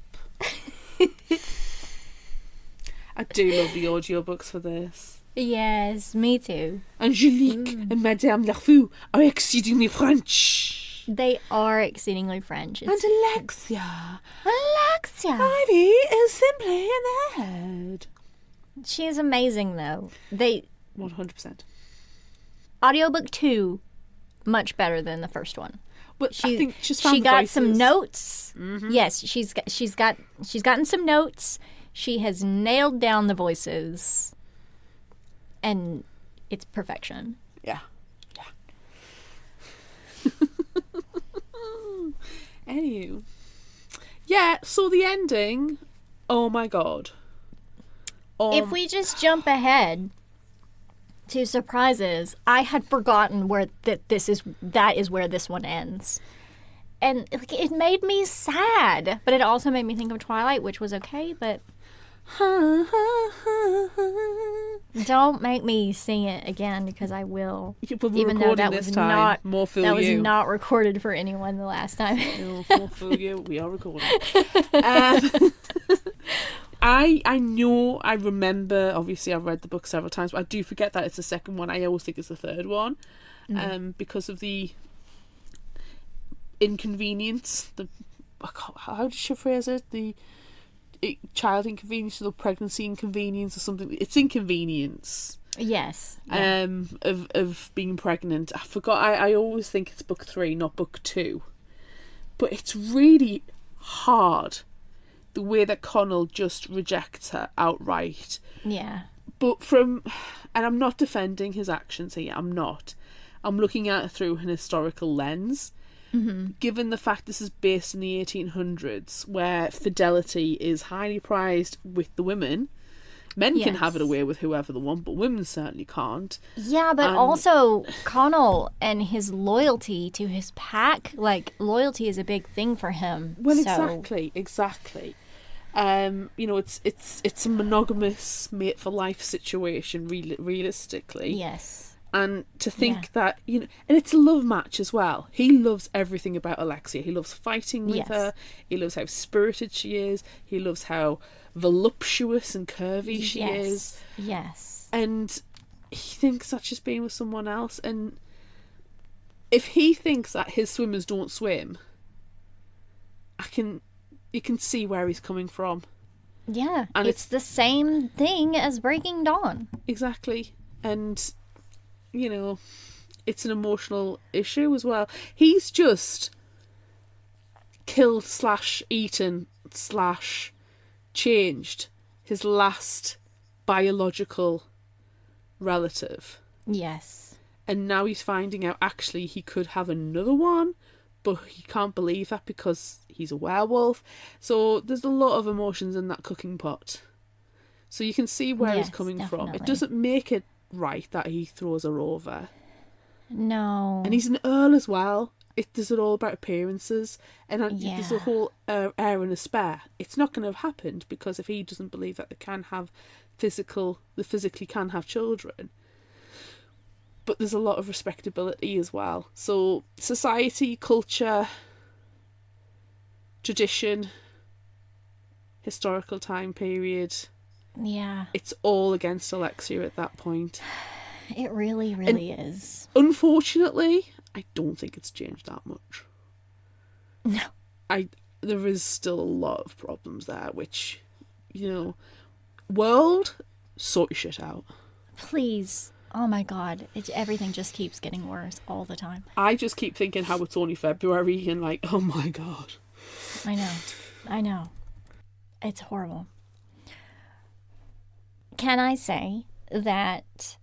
I do love the audiobooks for this. Yes, me too. Angélique and Madame Larfou are exceedingly French. They are exceedingly French. And Alexia. Alexia! Ivy is simply in their head. She is amazing, though. 100%. Audiobook 2, much better than the first one. But I think she got some notes. Mm-hmm. Yes, she's gotten some notes. She has nailed down the voices, and it's perfection. Yeah. Anywho. Yeah, so the ending, oh my god. If we just jump ahead to surprises, I had forgotten where that is where this one ends. And it made me sad, but it also made me think of Twilight, which was okay, but don't make me sing it again, because I will. Even though that was not not recorded for anyone the last time. No, more fool you. We are recording. I know, I remember, obviously I've read the book several times, but I do forget that it's the second one. I always think it's the third one, because of the inconvenience, how did she phrase it? The child inconvenience, or the pregnancy inconvenience, or something. It's inconvenience. Yes. Yeah. Of being pregnant. I forgot. I always think it's book 3, not book 2. But it's really hard the way that Connell just rejects her outright. Yeah. But and I'm not defending his actions here. I'm not. I'm looking at it through an historical lens. Mm-hmm. Given the fact this is based in the 1800s, where fidelity is highly prized with the women. Men can have it away with whoever they want, but women certainly can't. Yeah, but also Connell and his loyalty to his pack, loyalty is a big thing for him. Well, exactly. It's a monogamous mate for life situation, realistically. Yes. And to think that, and it's a love match as well. He loves everything about Alexia. He loves fighting with her. He loves how spirited she is. He loves how voluptuous and curvy she is. Yes. And he thinks that she's being with someone else. And if he thinks that his swimmers don't swim, you can see where he's coming from. Yeah. And it's the same thing as Breaking Dawn. Exactly. And it's an emotional issue as well. He's just killed / eaten / changed his last biological relative. Yes. And now he's finding out actually he could have another one, but he can't believe that because he's a werewolf. So there's a lot of emotions in that cooking pot. So you can see where he's coming from. It doesn't make it right that he throws her over. No. And he's an earl as well. There's it all about appearances, and there's a whole heir and a spare. It's not going to have happened, because if he doesn't believe that they physically can have children. But there's a lot of respectability as well. So society, culture, tradition, historical time period. Yeah. It's all against Alexia at that point. It really, really is. Unfortunately, I don't think it's changed that much. No. There is still a lot of problems there, which, world, sort your shit out. Please. Oh my God. Everything just keeps getting worse all the time. I just keep thinking how it's only February and oh my God. I know. It's horrible. Can I say that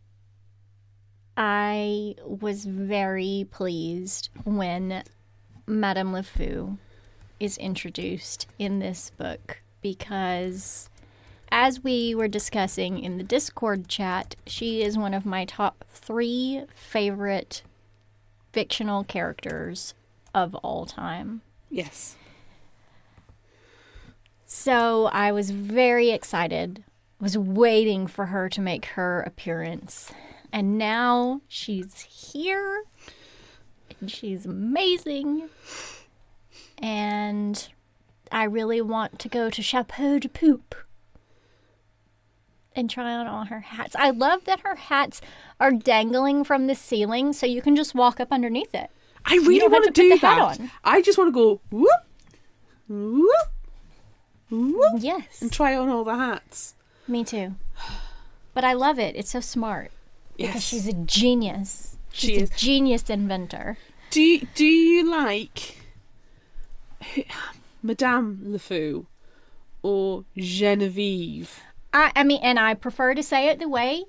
I was very pleased when Madame LeFou is introduced in this book, because as we were discussing in the Discord chat, she is one of my top 3 favorite fictional characters of all time. Yes. So I was very excited. Was waiting for her to make her appearance, and now she's here and she's amazing, and I really want to go to Chapeau de Poop. and try on all her hats. I love that her hats are dangling from the ceiling so you can just walk up underneath it. I really want to put do the hat that. on. I just want to go whoop, whoop, whoop, Yes. and try on all the hats. Me too. But I love it. It's so smart. Because Yes. she's a genius. She She's is. a genius inventor. Do you like Madame LeFou or Genevieve? I mean, and I prefer to say it the way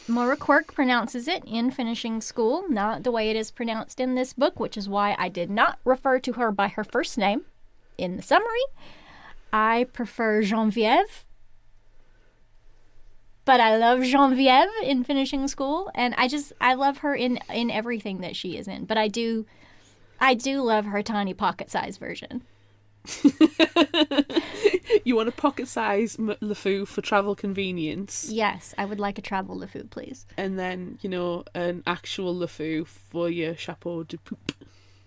Maura Quirk pronounces it in Finishing School, not the way it is pronounced in this book, which is why I did not refer to her by her first name in the summary. I prefer Genevieve. But I love Genevieve in Finishing School, and I love her in everything that she is in. But I do love her tiny pocket-sized version. You want a pocket-size LeFou for travel convenience, Yes, I would like a travel LeFou, please. and then an actual LeFou for your chapeau de poop.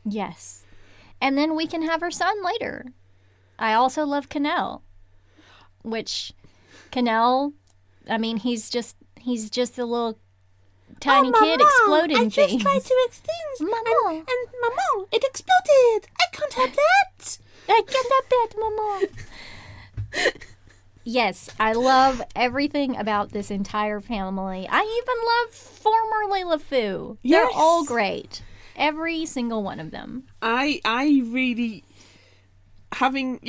Yes. And then we can have her son later. I also love Cannell, which Cannell, I mean, he's just a little tiny kid exploding things. things, Mama. and Mama, it exploded. I can't have that. I get that bit, Mama. Yes, I love everything about this entire family. I even love formerly LeFou. Yes. They're all great. Every single one of them. I really, having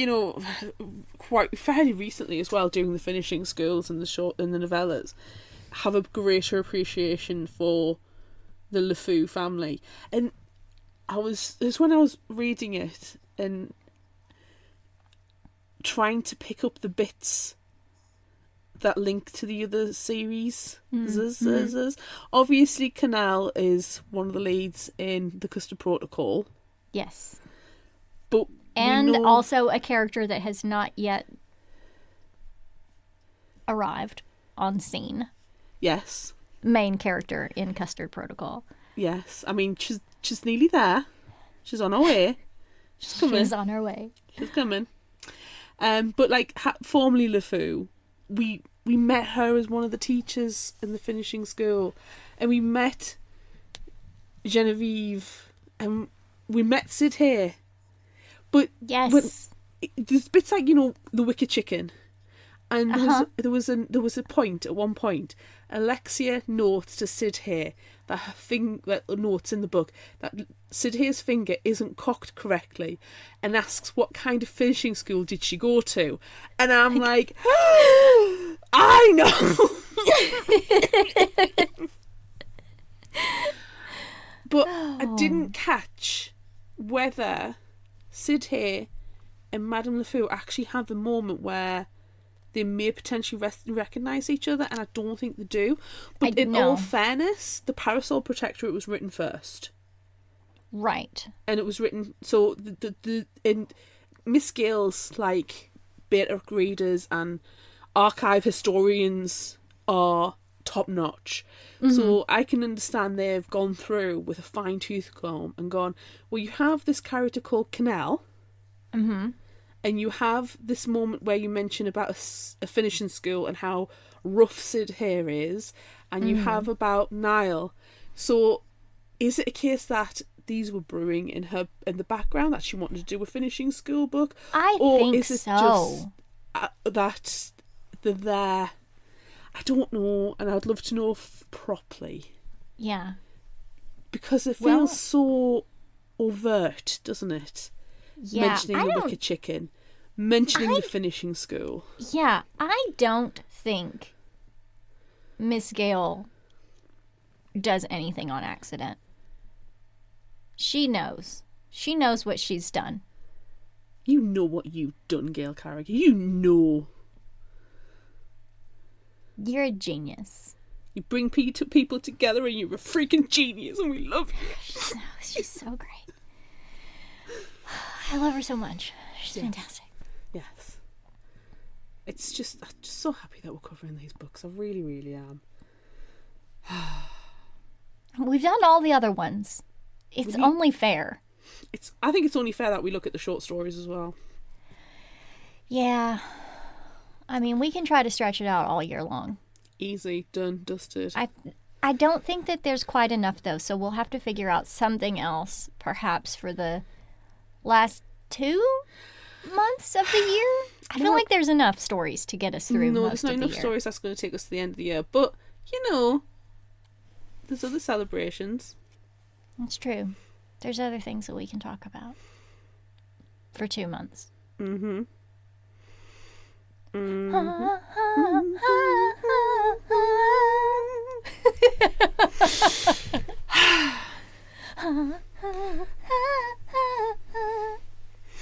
quite fairly recently as well, doing the finishing schools and the novellas, have a greater appreciation for the LeFou family. And it's when I was reading it and trying to pick up the bits that link to the other series. Obviously, Cannell is one of the leads in the Custard Protocol, Yes. but And we know... also a character that has not yet arrived on scene. Yes. Main character in Custard Protocol. Yes, I mean she's nearly there. She's on her way. She's coming. She's on her way. She's coming. But like formerly LeFou, we met her as one of the teachers in the finishing school, and we met Genevieve, and we met Sid here. But Yes. there's bits like the Wicked Chicken, and there was a point at one point. Alexia notes to Sid here that that notes in the book that Sid here's finger isn't cocked correctly, and asks what kind of finishing school did she go to, and I'm like, I know. But I didn't catch whether Sid here and Madame LeFou actually have the moment where they may potentially recognise each other, and I don't think they do. But in all fairness, the Parasol Protectorate was written first. Right. And it was written... So, in Miss Gale's, beta readers and archive historians are top-notch. Mm-hmm. So I can understand they've gone through with a fine-tooth comb and gone, well, you have this character called Cannell. Mm-hmm. And you have this moment where you mention about a finishing school and how rough Sid here is, and you have about Niall. So, is it a case that these were brewing in the background, that she wanted to do a finishing school book? I think so. Just that they're there? I don't know, and I'd love to know properly. Yeah. Because it feels so overt, doesn't it? Yeah, mentioning the Wicked Chicken, mentioning the finishing school. Yeah, I don't think Miss Gale does anything on accident. She knows. She knows what she's done. You know what you've done, Gail Carriger. You know. You're a genius. You bring people together and you're a freaking genius and we love you. She's so great. I love her so much. She's fantastic. Yes. I'm just so happy that we're covering these books. I really, really am. We've done all the other ones. It's only fair. I think it's only fair that we look at the short stories as well. Yeah. I mean, we can try to stretch it out all year long. Easy, done, dusted. I don't think that there's quite enough, though, so we'll have to figure out something else, perhaps, for the last 2 months of the year. I feel like there's enough stories to get us through most there's not of the enough year. stories that's going to take us to the end of the year. But, there's other celebrations. That's true. There's other things that we can talk about for 2 months. Mm-hmm.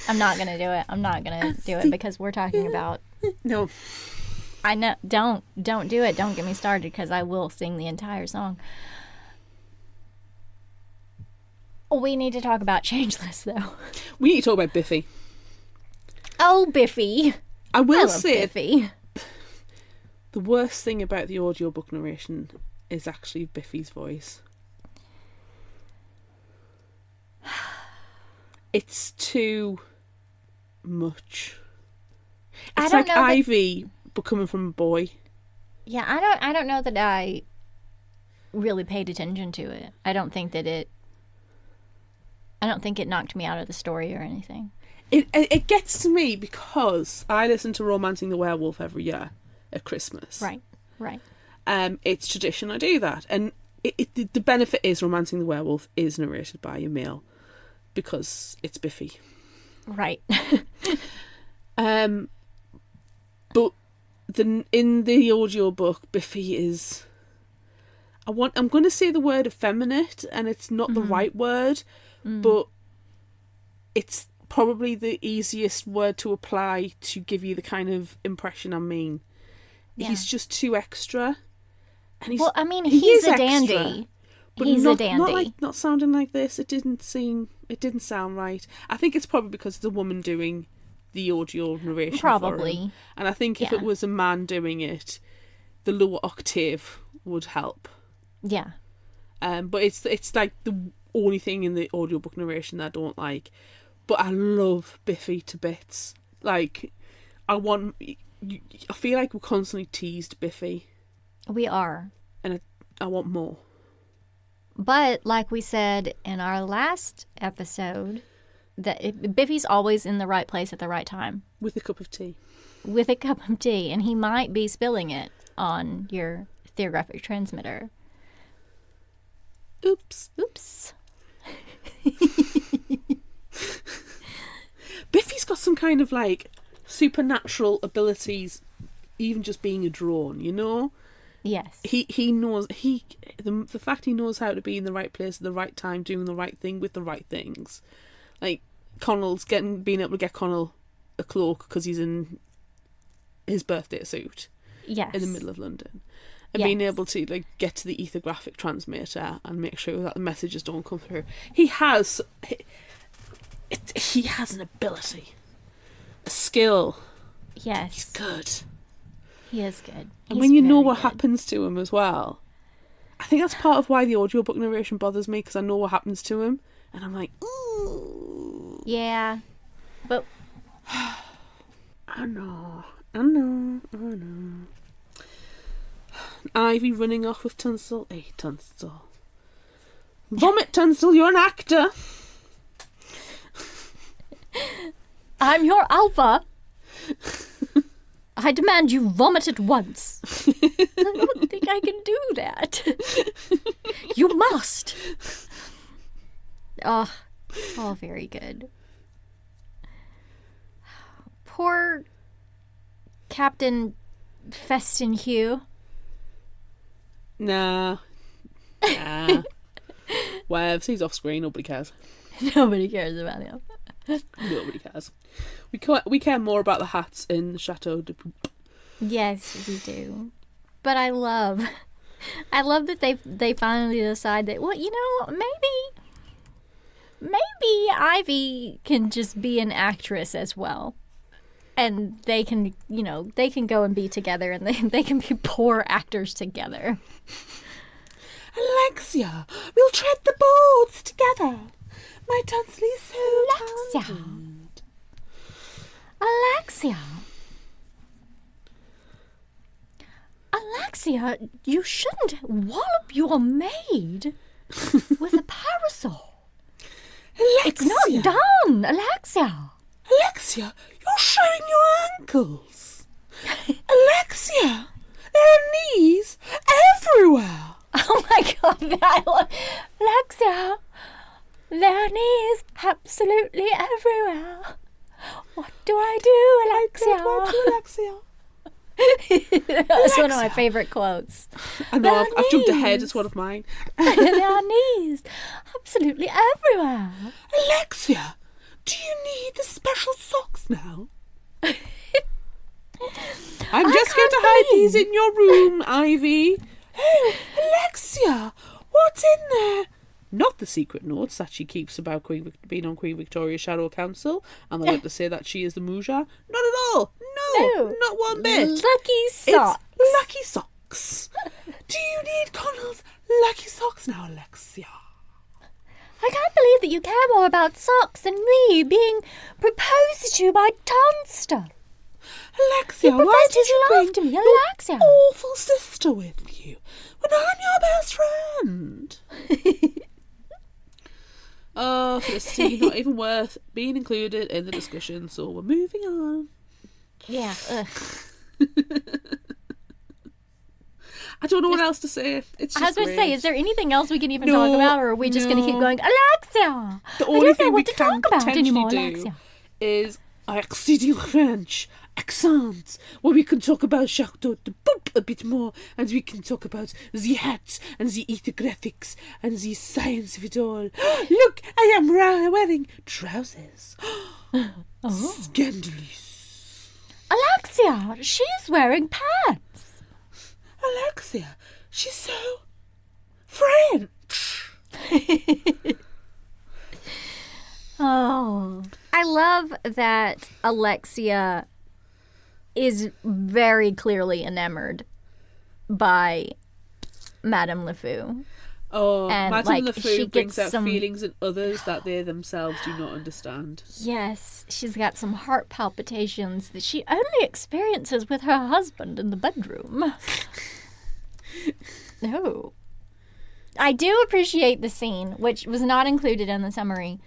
I'm not gonna do it. I'm not gonna do it because we're talking about. No. I know. Don't do it. Don't get me started because I will sing the entire song. We need to talk about Changeless, though. We need to talk about Biffy. Oh, Biffy. I will love say, Biffy. the worst thing about the audiobook narration is actually Biffy's voice. It's too much. It's like Ivy becoming from a boy. Yeah, I don't know that I really paid attention to it. I don't think it knocked me out of the story or anything. It gets to me because I listen to Romancing the Werewolf every year at Christmas. Right. It's tradition I do that. And the benefit is Romancing the Werewolf is narrated by a male because it's Biffy. Right. But in the audiobook, Biffy is... I'm going to say the word effeminate, and it's not the right word, but it's probably the easiest word to apply to give you the kind of impression I mean. Yeah. He's just too extra. And he's a dandy. But he's a dandy. Not sounding like this. It didn't sound right. I think it's probably because it's a woman doing the audio narration. Probably. For him. And I think if it was a man doing it, the lower octave would help. Yeah. But it's like the only thing in the audiobook narration that I don't like. But I love Biffy to bits. Like, I feel like we're constantly teased Biffy. We are. And I want more. But like we said in our last episode, that Biffy's always in the right place at the right time. With a cup of tea. With a cup of tea. And he might be spilling it on your theographic transmitter. Oops. Biffy's got some kind of like supernatural abilities, even just being a drone, you know? Yes. He knows the fact he knows how to be in the right place at the right time, doing the right thing with the right things. Like Connell's being able to get Connell a cloak because he's in his birthday suit. Yes. In the middle of London. And being able to like get to the ethographic transmitter and make sure that the messages don't come through. He has an ability, a skill. Yes, he's good. He is good. And when you know what happens to him as well, I think that's part of why the audiobook narration bothers me, because I know what happens to him, and I'm like, ooh. Yeah, but I know. Ivy running off with Tunstall. Hey, Tunstall. Vomit, Tunstall, you're an actor. I'm your alpha. I demand you vomit at once. I don't think I can do that. You must. Oh, it's all very good. Poor Captain Festinhue. Nah. Whatever, he's off screen, nobody cares. Nobody cares about him. Nobody cares. We care more about the hats in the Chateau de Poop. Yes, we do. But I love that they finally decide that, well, you know, maybe Ivy can just be an actress as well. And they can go and be together, and they can be poor actors together. Alexia, we'll tread the boards together. My Tunsley's so talented. Alexia. Alexia, you shouldn't wallop your maid with a parasol. Alexia! It's not done, Alexia. Alexia, you're showing your ankles. Alexia, there are knees everywhere. Oh my God, Alexia, there are knees absolutely everywhere. What do I do, Alexia? What do, Alexia? That's one of my favorite quotes. I know, There are I've jumped ahead. knees. It's one of mine. There are knees absolutely everywhere. Alexia, do you need the special socks now? I'm just going to hide these in your room, Ivy. Oh, Alexia, what's in there? Not the secret notes that she keeps about being on Queen Victoria's Shadow Council. Am I about to say that she is the Muja? Not at all. No, not one bit. Lucky socks. It's lucky socks. Do you need Connell's lucky socks now, Alexia? I can't believe that you care more about socks than me being proposed to by Tunster. Alexia, He why professed did his you love bring to me, your Alexia. awful sister with you when I'm your best friend? Oh, Felicity, not even worth being included in the discussion, so we're moving on. Yeah. I don't know what else to say. It's just I was about to say, great. is there anything else we can even No, talk about, or are we just going to keep no. going, Alexia? The I only don't know thing we what to can talk about potentially anymore, do Alexia. is accent French accents, where we can talk about Chateau de Boop a bit more, and we can talk about the hats and the graphics and the science of it all. Look, I am wearing trousers. Scandalous. Alexia, she's wearing pants. Alexia, she's so French. Oh, I love that Alexia is very clearly enamored by Madame LeFou. Oh, And, Madame like, LeFou she brings gets out some- feelings in others that they themselves do not understand. Yes, she's got some heart palpitations that she only experiences with her husband in the bedroom. No. I do appreciate the scene, which was not included in the summary.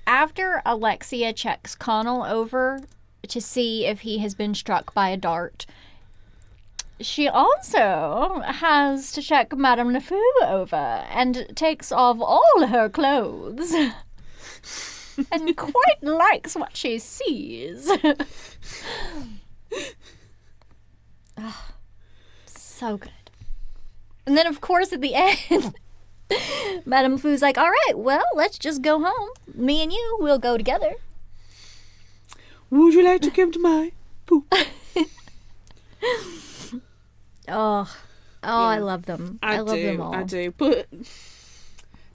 After Alexia checks Connell over to see if he has been struck by a dart, she also has to check Madame LeFou over and takes off all her clothes and quite likes what she sees. Oh, so good. And then, of course, at the end, Madame LeFou's like, all right, well, let's just go home. Me and you, we'll go together. Would you like to come to my poop? Oh, I love them. I love them all. I do. But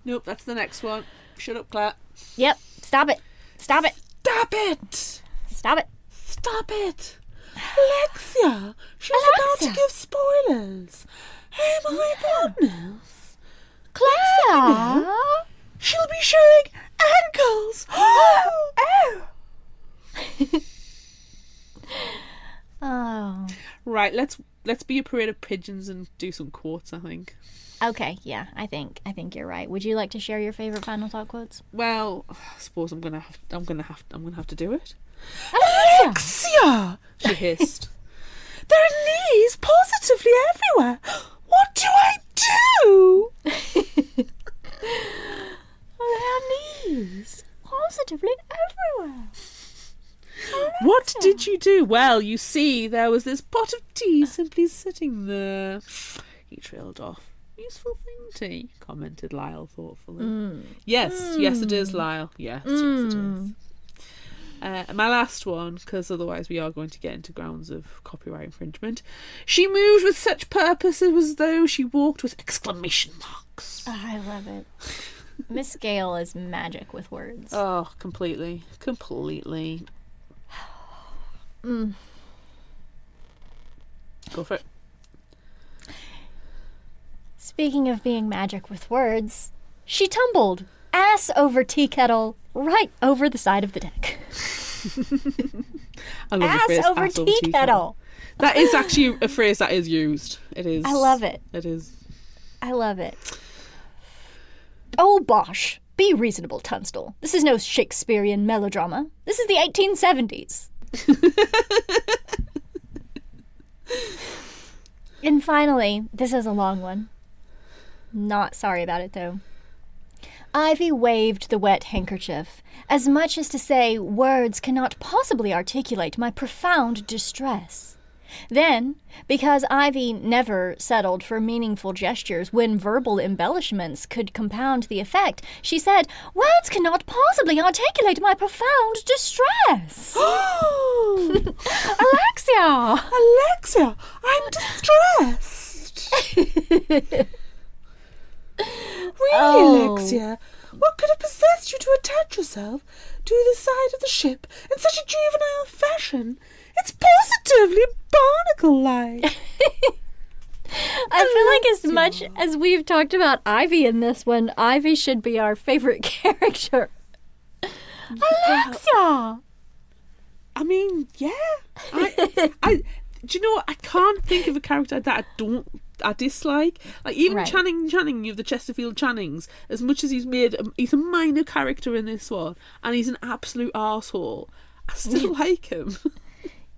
nope, that's the next one. Shut up, Claire. Yep. Stop it. Stop it. Stop it! Stop it. Stop it! Alexia! She's about to Alexia. give spoilers. Oh my goodness. Claire! She'll be showing ankles! Oh! Oh. Right, let's be a parade of pigeons and do some quotes, I think. Okay, yeah, I think you're right. Would you like to share your favorite final thought quotes? Well, I suppose I'm gonna have to do it. Alexia! Alexia! She hissed. There are knees positively everywhere. What do I do? There are knees positively everywhere. What did you do? Well, you see, there was this pot of tea simply sitting there. He trailed off. Useful thing, tea, commented Lyle thoughtfully. Yes, it is, Lyle. Yes, it is. My last one, because otherwise we are going to get into grounds of copyright infringement. She moved with such purpose as though she walked with exclamation marks. Oh, I love it. Miss Gail is magic with words. Oh, completely. Go for it. Speaking of being magic with words, she tumbled, ass over tea kettle, right over the side of the deck. I love the Ass phrase, over tea kettle. That is actually a phrase that is used. It is. I love it. It is. I love it. Oh, bosh. Be reasonable, Tunstall. This is no Shakespearian melodrama. This is the 1870s. And finally, this is a long one. Not sorry about it, though. Ivy waved the wet handkerchief, as much as to say words cannot possibly articulate my profound distress. Then, because Ivy never settled for meaningful gestures when verbal embellishments could compound the effect, she said, "Words cannot possibly articulate my profound distress." Alexia! Alexia, I'm distressed. Really, Alexia? What could have possessed you to attach yourself to the side of the ship in such a juvenile fashion? It's positively barnacle-like. I feel like as much as we've talked about Ivy in this one, Ivy should be our favorite character. Alexia! I mean, yeah. Do you know what? I can't think of a character that I dislike. Like, even Right. Channing, you have the Chesterfield Channings, as much as he's a minor character in this one, and he's an absolute arsehole, I still like him.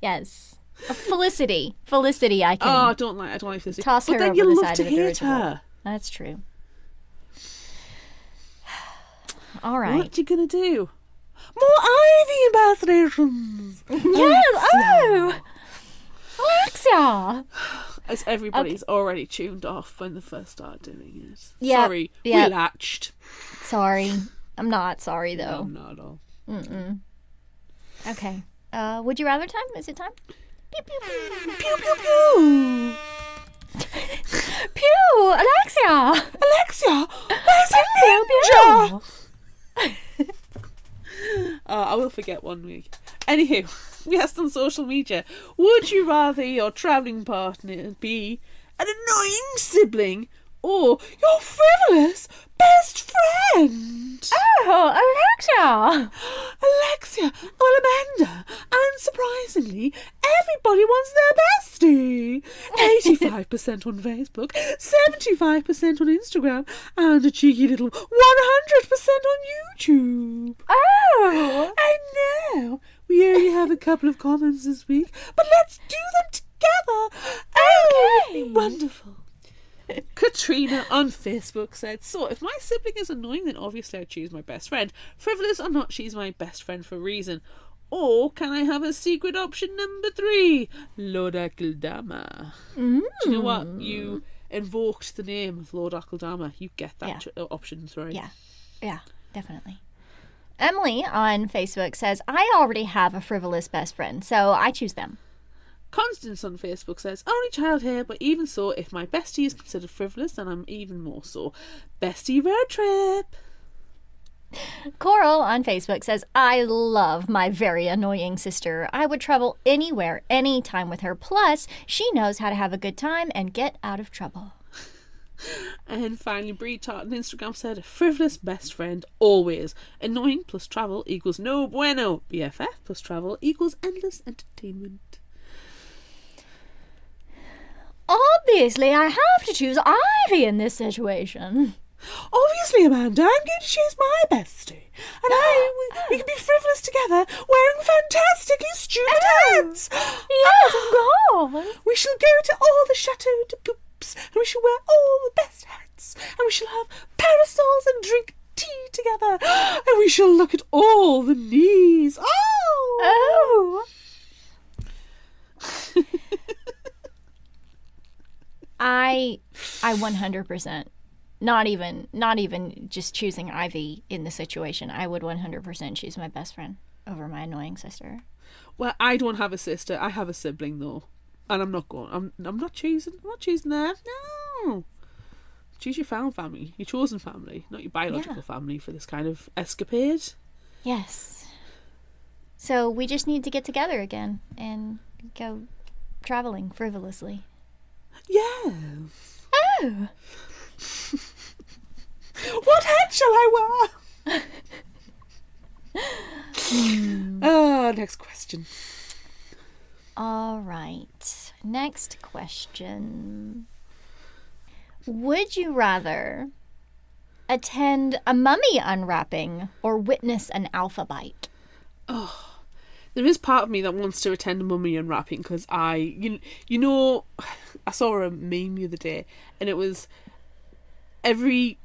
Yes. Felicity, I can I don't like Felicity. toss but her then over you the love side to of the hate dirigible. her. That's true. All right. What you gonna do? More Ivy impersonations. Yes. Oh, Alexia. As everybody's already tuned off when they first started doing it. Yep, Sorry, yep. we latched. Sorry, I'm not sorry though. No, not at all. Okay. Would you rather time? Is it time? Pew pew pew. Pew pew pew. Pew, Alexia. Alexia, where's the ninja? I will forget one week. Anywho, we asked on social media, would you rather your travelling partner be an annoying sibling or your frivolous best friend? Oh, Alexia. Alexia, well, Amanda, unsurprisingly, everybody wants their bestie. 85% on Facebook, 75% on Instagram, and a cheeky little 100% on YouTube. Oh. I know, we only have a couple of comments this week, but let's do them together. Oh, Okay. wonderful. Katrina on Facebook said, so if my sibling is annoying, then obviously I choose my best friend. Frivolous or not, she's my best friend for a reason. Or can I have a secret option number 3? Lord Akildama. Do you know what? You invoked the name of Lord Akildama. You get that option 3. Yeah, definitely. Emily on Facebook says, I already have a frivolous best friend, so I choose them. Constance on Facebook says, only child here, but even so, if my bestie is considered frivolous, then I'm even more so. Bestie road trip. Coral on Facebook says, I love my very annoying sister. I would travel anywhere, anytime with her. Plus, she knows how to have a good time and get out of trouble. And finally, Brie Tart on Instagram said, frivolous best friend, always. Annoying plus travel equals no bueno. BFF plus travel equals endless entertainment. Obviously, I have to choose Ivy in this situation. Obviously, Amanda, I'm going to choose my bestie. And we can be frivolous together, wearing fantastically stupid hats. Yes, of course. We shall go to all the Chateau de Poops, and we shall wear all the best hats, and we shall have parasols and drink tea together, and we shall look at all the knees. Oh! I 100%, not even just choosing Ivy in the situation. I would 100% choose my best friend over my annoying sister. Well, I don't have a sister. I have a sibling though, and I'm not choosing them. No, choose your found family, your chosen family, not your biological family for this kind of escapade. Yes. So we just need to get together again and go traveling frivolously. Yes. Oh. What hat shall I wear? Next question. All right. Next question. Would you rather attend a mummy unwrapping or witness an alpha bite? Oh, there is part of me that wants to attend a mummy unwrapping because I saw a meme the other day, and it was every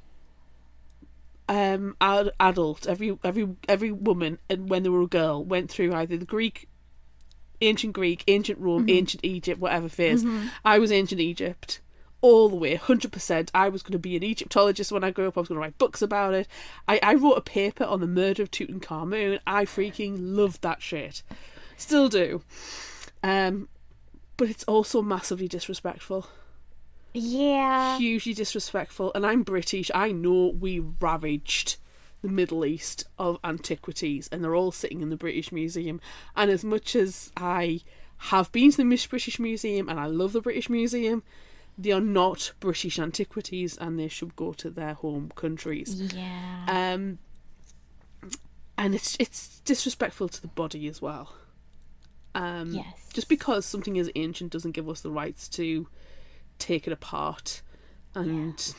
adult, every woman, and when they were a girl, went through either the ancient Greek, ancient Rome, ancient Egypt, whatever phase. I was ancient Egypt. All the way, 100%. I was going to be an Egyptologist when I grew up. I was going to write books about it. I wrote a paper on the murder of Tutankhamun. I freaking loved that shit. Still do. But it's also massively disrespectful. Yeah. Hugely disrespectful. And I'm British. I know we ravaged the Middle East of antiquities, and they're all sitting in the British Museum. And as much as I have been to the British Museum and I love the British Museum, they are not British antiquities, and they should go to their home countries. Yeah. And it's disrespectful to the body as well. Yes. Just because something is ancient doesn't give us the rights to take it apart and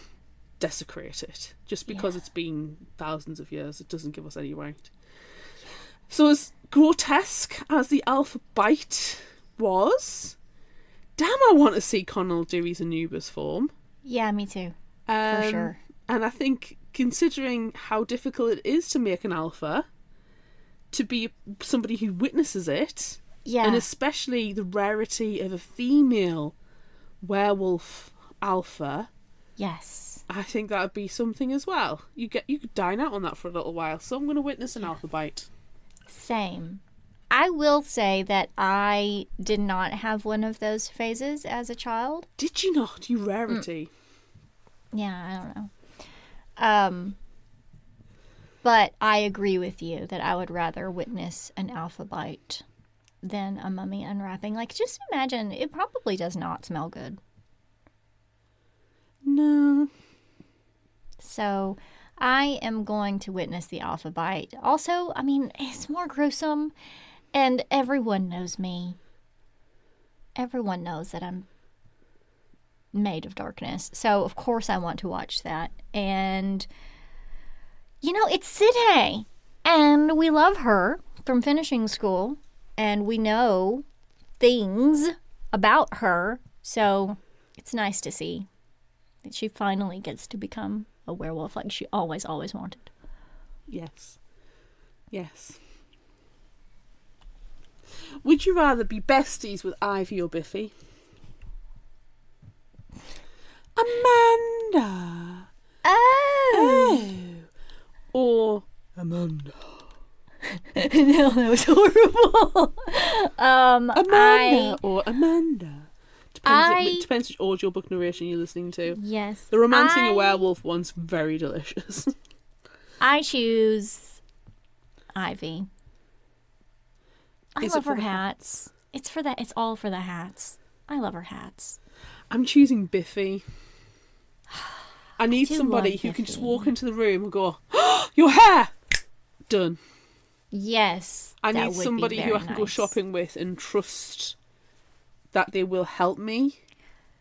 desecrate it. Just because it's been thousands of years, it doesn't give us any right. So as grotesque as the alpha bite was, damn, I want to see Conall Dewey's Anubis form. Yeah, me too. For sure. And I think, considering how difficult it is to make an alpha, to be somebody who witnesses it, and especially the rarity of a female werewolf alpha, yes, I think that would be something as well. You could dine out on that for a little while. So I'm going to witness an alpha bite. Same. I will say that I did not have one of those phases as a child. Did you not? You rarity. Yeah, I don't know. But I agree with you that I would rather witness an alpha bite than a mummy unwrapping. Like, just imagine, it probably does not smell good. No. So I am going to witness the alpha bite. Also, I mean, it's more gruesome. And everyone knows me. Everyone knows that I'm made of darkness. So, of course, I want to watch that. And, it's Sidney. And we love her from finishing school. And we know things about her. So, it's nice to see that she finally gets to become a werewolf like she always wanted. Yes. Yes. Would you rather be besties with Ivy or Biffy? Amanda. Oh. Or Amanda. No, that was horrible. Amanda or Amanda. Depends which audiobook narration you're listening to. Yes. The Romancing a Werewolf one's very delicious. I choose Ivy. I love her hats. It's for that. It's all for the hats. I love her hats. I'm choosing Biffy. I need do somebody love who can just Biffy. walk into the room and go, oh, your hair! Done. Yes. I that need would somebody be who I very can go nice. shopping with and trust that they will help me,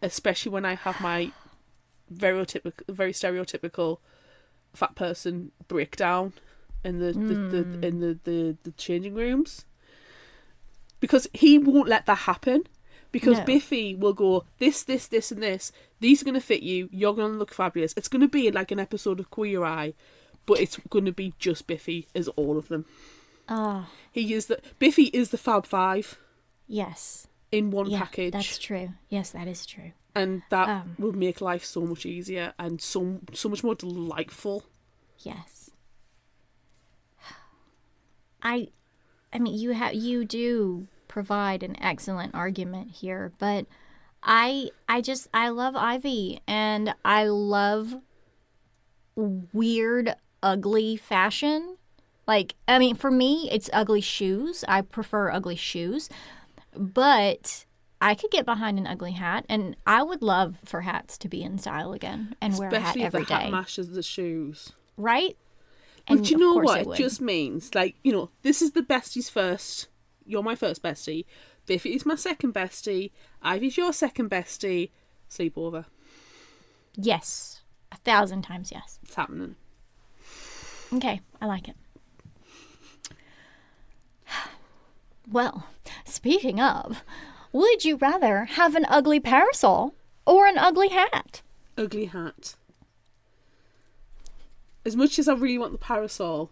especially when I have my very stereotypical fat person breakdown in the changing rooms. Because he won't let that happen. Because No. Biffy will go, this, and this. These are going to fit you. You're going to look fabulous. It's going to be like an episode of Queer Eye, but it's going to be just Biffy as all of them. Oh, Biffy is the Fab Five yes. in one Yeah, package. that's true. Yes, that is true. And that will make life so much easier and so much more delightful. Yes. I mean, you do provide an excellent argument here, but I love Ivy, and I love weird, ugly fashion. Like, I mean, for me, it's ugly shoes. I prefer ugly shoes, but I could get behind an ugly hat, and I would love for hats to be in style again and wear a hat Especially if every the hat day. matches the shoes. Right? And but you know of course what? it It would. just means, like, you know, this is the besties first. You're my first bestie. Biffy is my second bestie. Ivy's your second bestie. Sleepover. Yes. 1,000 times yes. It's happening. Okay, I like it. Well, speaking of, would you rather have an ugly parasol or an ugly hat? Ugly hat. As much as I really want the parasol.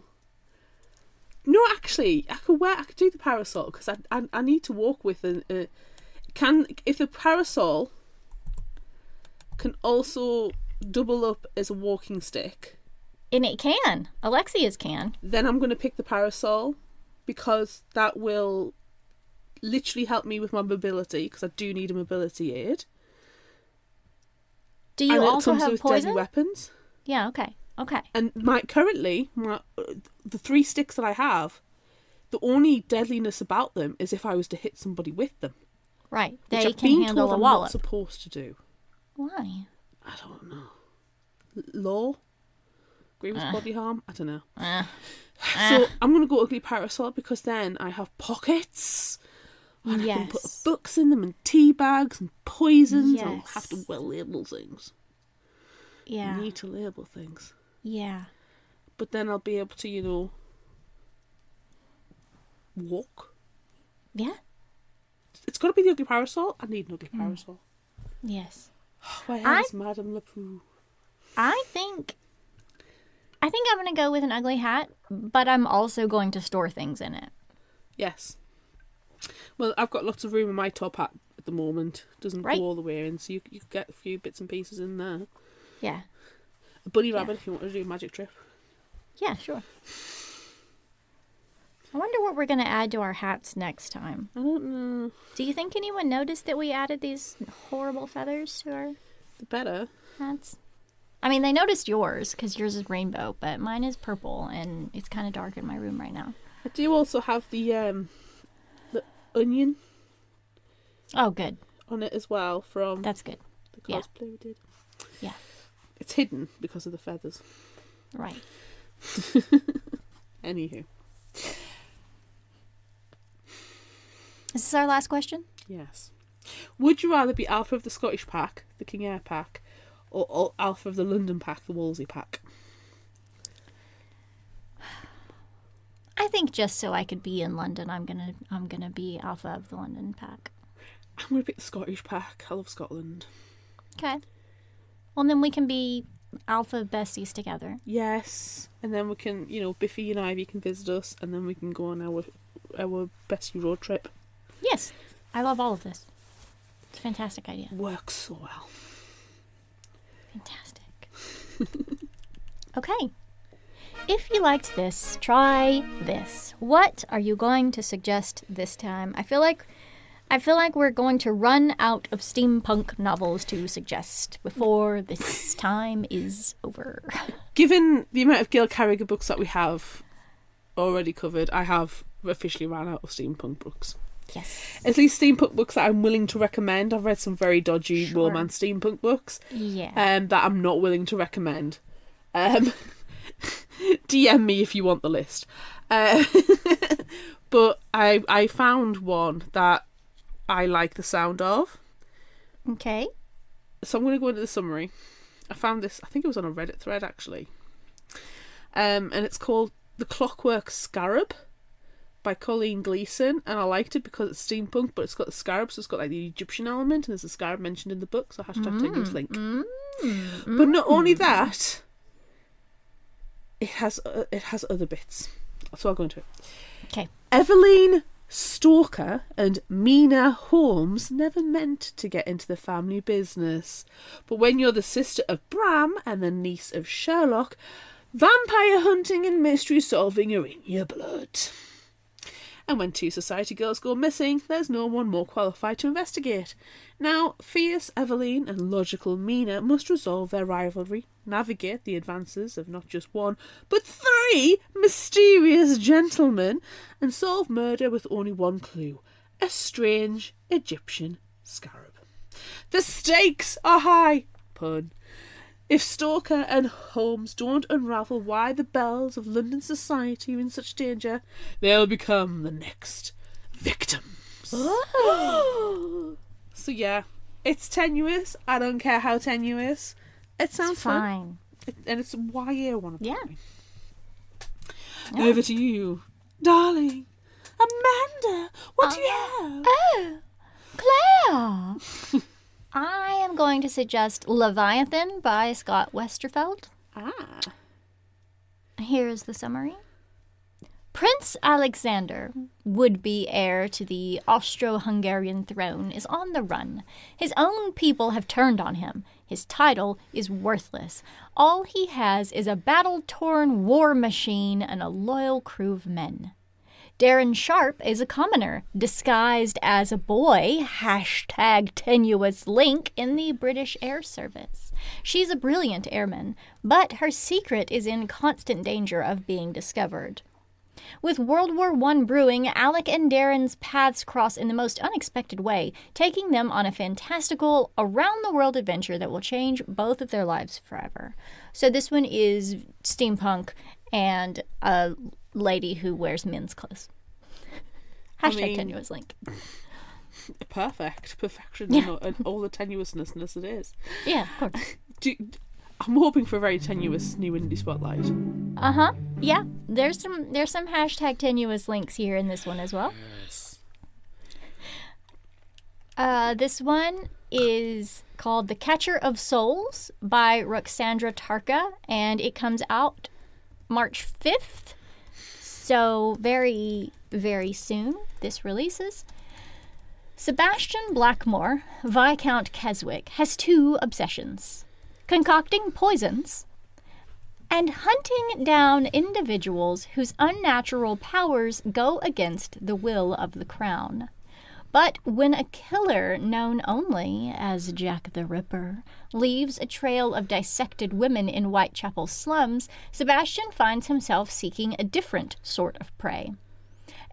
No, actually, I could do the parasol because I need to walk with if the parasol can also double up as a walking stick, And it can. Alexia's can. then I'm going to pick the parasol because that will literally help me with my mobility because I do need a mobility aid. Do you and also it comes have with poison? deadly weapons. Yeah, okay. Okay. And the 3 sticks that I have, the only deadliness about them is if I was to hit somebody with them. Right. Which They I've can been handle told a I'm wallop. not supposed to do. Why? I don't know. Law? Grievous body harm? I don't know. So I'm going to go ugly parasol because then I have pockets. And I can put Yes. books in them and tea bags and poisons. I don't Yes. have to well label things. Yeah. I need to label things. Yeah. But then I'll be able to, you know, walk. Yeah. It's got to be the ugly parasol. I need an ugly parasol. Yes. Where is Madame Lepoo? I think I'm going to go with an ugly hat, but I'm also going to store things in it. Yes. Well, I've got lots of room in my top hat at the moment. Doesn't Right. go all the way in, so you could get a few bits and pieces in there. Yeah. A bunny rabbit if you want to do a magic trip. Yeah, sure. I wonder what we're going to add to our hats next time. I don't know. Do you think anyone noticed that we added these horrible feathers to our The better. hats? I mean, they noticed yours because yours is rainbow, but mine is purple and it's kind of dark in my room right now. I do also have the onion Oh, good. on it as well from That's good. the yeah. cosplay we did. Yeah. It's hidden because of the feathers. Right. Anywho. Is this our last question? Yes. Would you rather be Alpha of the Scottish pack, the King Air pack, or Alpha of the London pack, the Wolsey pack? I think just so I could be in London, I'm gonna be alpha of the London pack. I'm going to pick the Scottish pack. I love Scotland. Okay. Well, then we can be alpha besties together. Yes. And then we can, you know, Biffy and Ivy can visit us, and then we can go on our bestie road trip. Yes. I love all of this. It's a fantastic idea. Works so well. Fantastic. Okay. If you liked this, try this. What are you going to suggest this time? I feel like we're going to run out of steampunk novels to suggest before this time is over. Given the amount of Gail Carriger books that we have already covered, I have officially ran out of steampunk books. Yes. At least steampunk books that I'm willing to recommend. I've read some very dodgy romance steampunk books. Yeah. That I'm not willing to recommend. DM me if you want the list. But I found one that I like the sound of. Okay. So I'm going to go into the summary. I found this, I think it was on a Reddit thread actually. And it's called The Clockwork Scarab by Colleen Gleason. And I liked it because it's steampunk, but it's got the scarab, so it's got like the Egyptian element, and there's a scarab mentioned in the book, so hashtag take this link. But not only that, it has other bits. So I'll go into it. Okay. Eveline Stalker and Mina Holmes never meant to get into the family business. But when you're the sister of Bram and the niece of Sherlock, vampire hunting and mystery solving are in your blood. And when two society girls go missing, there's no one more qualified to investigate. Now, fierce Eveline and logical Mina must resolve their rivalry, navigate the advances of not just one, but 3 mysterious gentlemen, and solve murder with only one clue: a strange Egyptian scarab. The stakes are high, pun, If Stalker and Holmes don't unravel why the belles of London society are in such danger, they'll become the next victims. Oh. So yeah, it's tenuous. I don't care how tenuous. It sounds fine. And it's YA one of Yeah. Over to you, darling. Amanda, what do you have? Oh, Claire. I am going to suggest Leviathan by Scott Westerfeld. Ah. Here's the summary. Prince Alexander, would-be heir to the Austro-Hungarian throne, is on the run. His own people have turned on him. His title is worthless. All he has is a battle-torn war machine and a loyal crew of men. Darren Sharp is a commoner, disguised as a boy, #tenuous link, in the British Air Service. She's a brilliant airman, but her secret is in constant danger of being discovered. With World War I brewing, Alec and Darren's paths cross in the most unexpected way, taking them on a fantastical, around-the-world adventure that will change both of their lives forever. So this one is steampunk and a lady who wears men's clothes. #tenuous link. Perfect. Perfection and all the tenuousness it is. Yeah, of course. I'm hoping for a very tenuous new indie spotlight. Uh-huh. Yeah, there's some #tenuous links here in this one as well. Yes. This one is called The Catcher of Souls by Ruxandra Tarka, and it comes out March 5th. So very, very soon this releases. Sebastian Blackmore, Viscount Keswick, has two obsessions: concocting poisons and hunting down individuals whose unnatural powers go against the will of the crown. But when a killer known only as Jack the Ripper leaves a trail of dissected women in Whitechapel slums, Sebastian finds himself seeking a different sort of prey.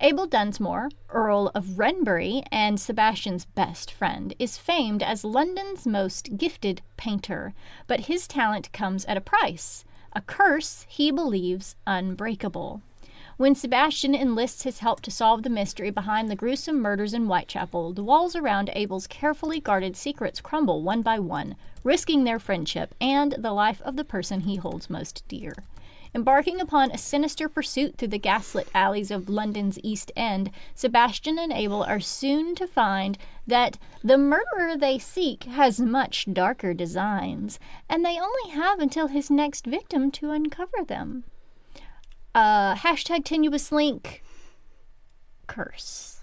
Abel Dunsmore, Earl of Wrenbury and Sebastian's best friend, is famed as London's most gifted painter, but his talent comes at a price, a curse he believes unbreakable. When Sebastian enlists his help to solve the mystery behind the gruesome murders in Whitechapel, the walls around Abel's carefully guarded secrets crumble one by one, risking their friendship and the life of the person he holds most dear. Embarking upon a sinister pursuit through the gaslit alleys of London's East End, Sebastian and Abel are soon to find that the murderer they seek has much darker designs, and they only have until his next victim to uncover them. #tenuous link, curse.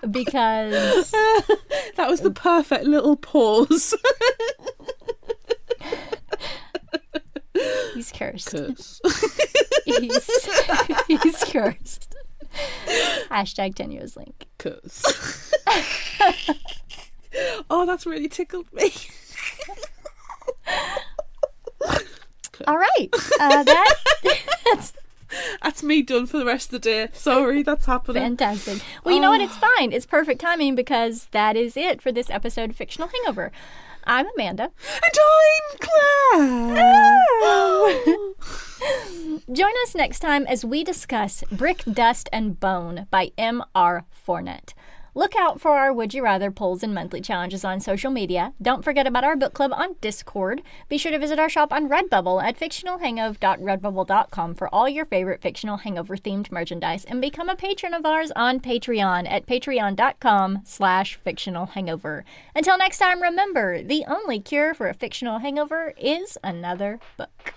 Because that was the perfect little pause. he's cursed. Curse. he's cursed. #tenuous link. Curse. Oh, that's really tickled me. All right. That's me done for the rest of the day. Sorry, that's happening. Fantastic. Well, you know what? It's fine. It's perfect timing because that is it for this episode of Fictional Hangover. I'm Amanda. And I'm Claire. Oh. Join us next time as we discuss Brick, Dust, and Bone by M.R. Fournette. Look out for our Would You Rather polls and monthly challenges on social media. Don't forget about our book club on Discord. Be sure to visit our shop on Redbubble at fictionalhangover.redbubble.com for all your favorite Fictional Hangover-themed merchandise, and become a patron of ours on Patreon at patreon.com/fictionalhangover. Until next time, remember, the only cure for a fictional hangover is another book.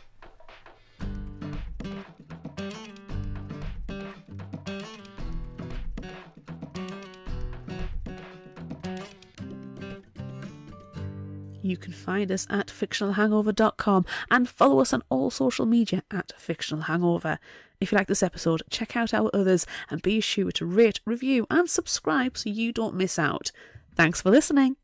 You can find us at fictionalhangover.com and follow us on all social media at Fictional Hangover. If you like this episode, check out our others and be sure to rate, review and subscribe so you don't miss out. Thanks for listening.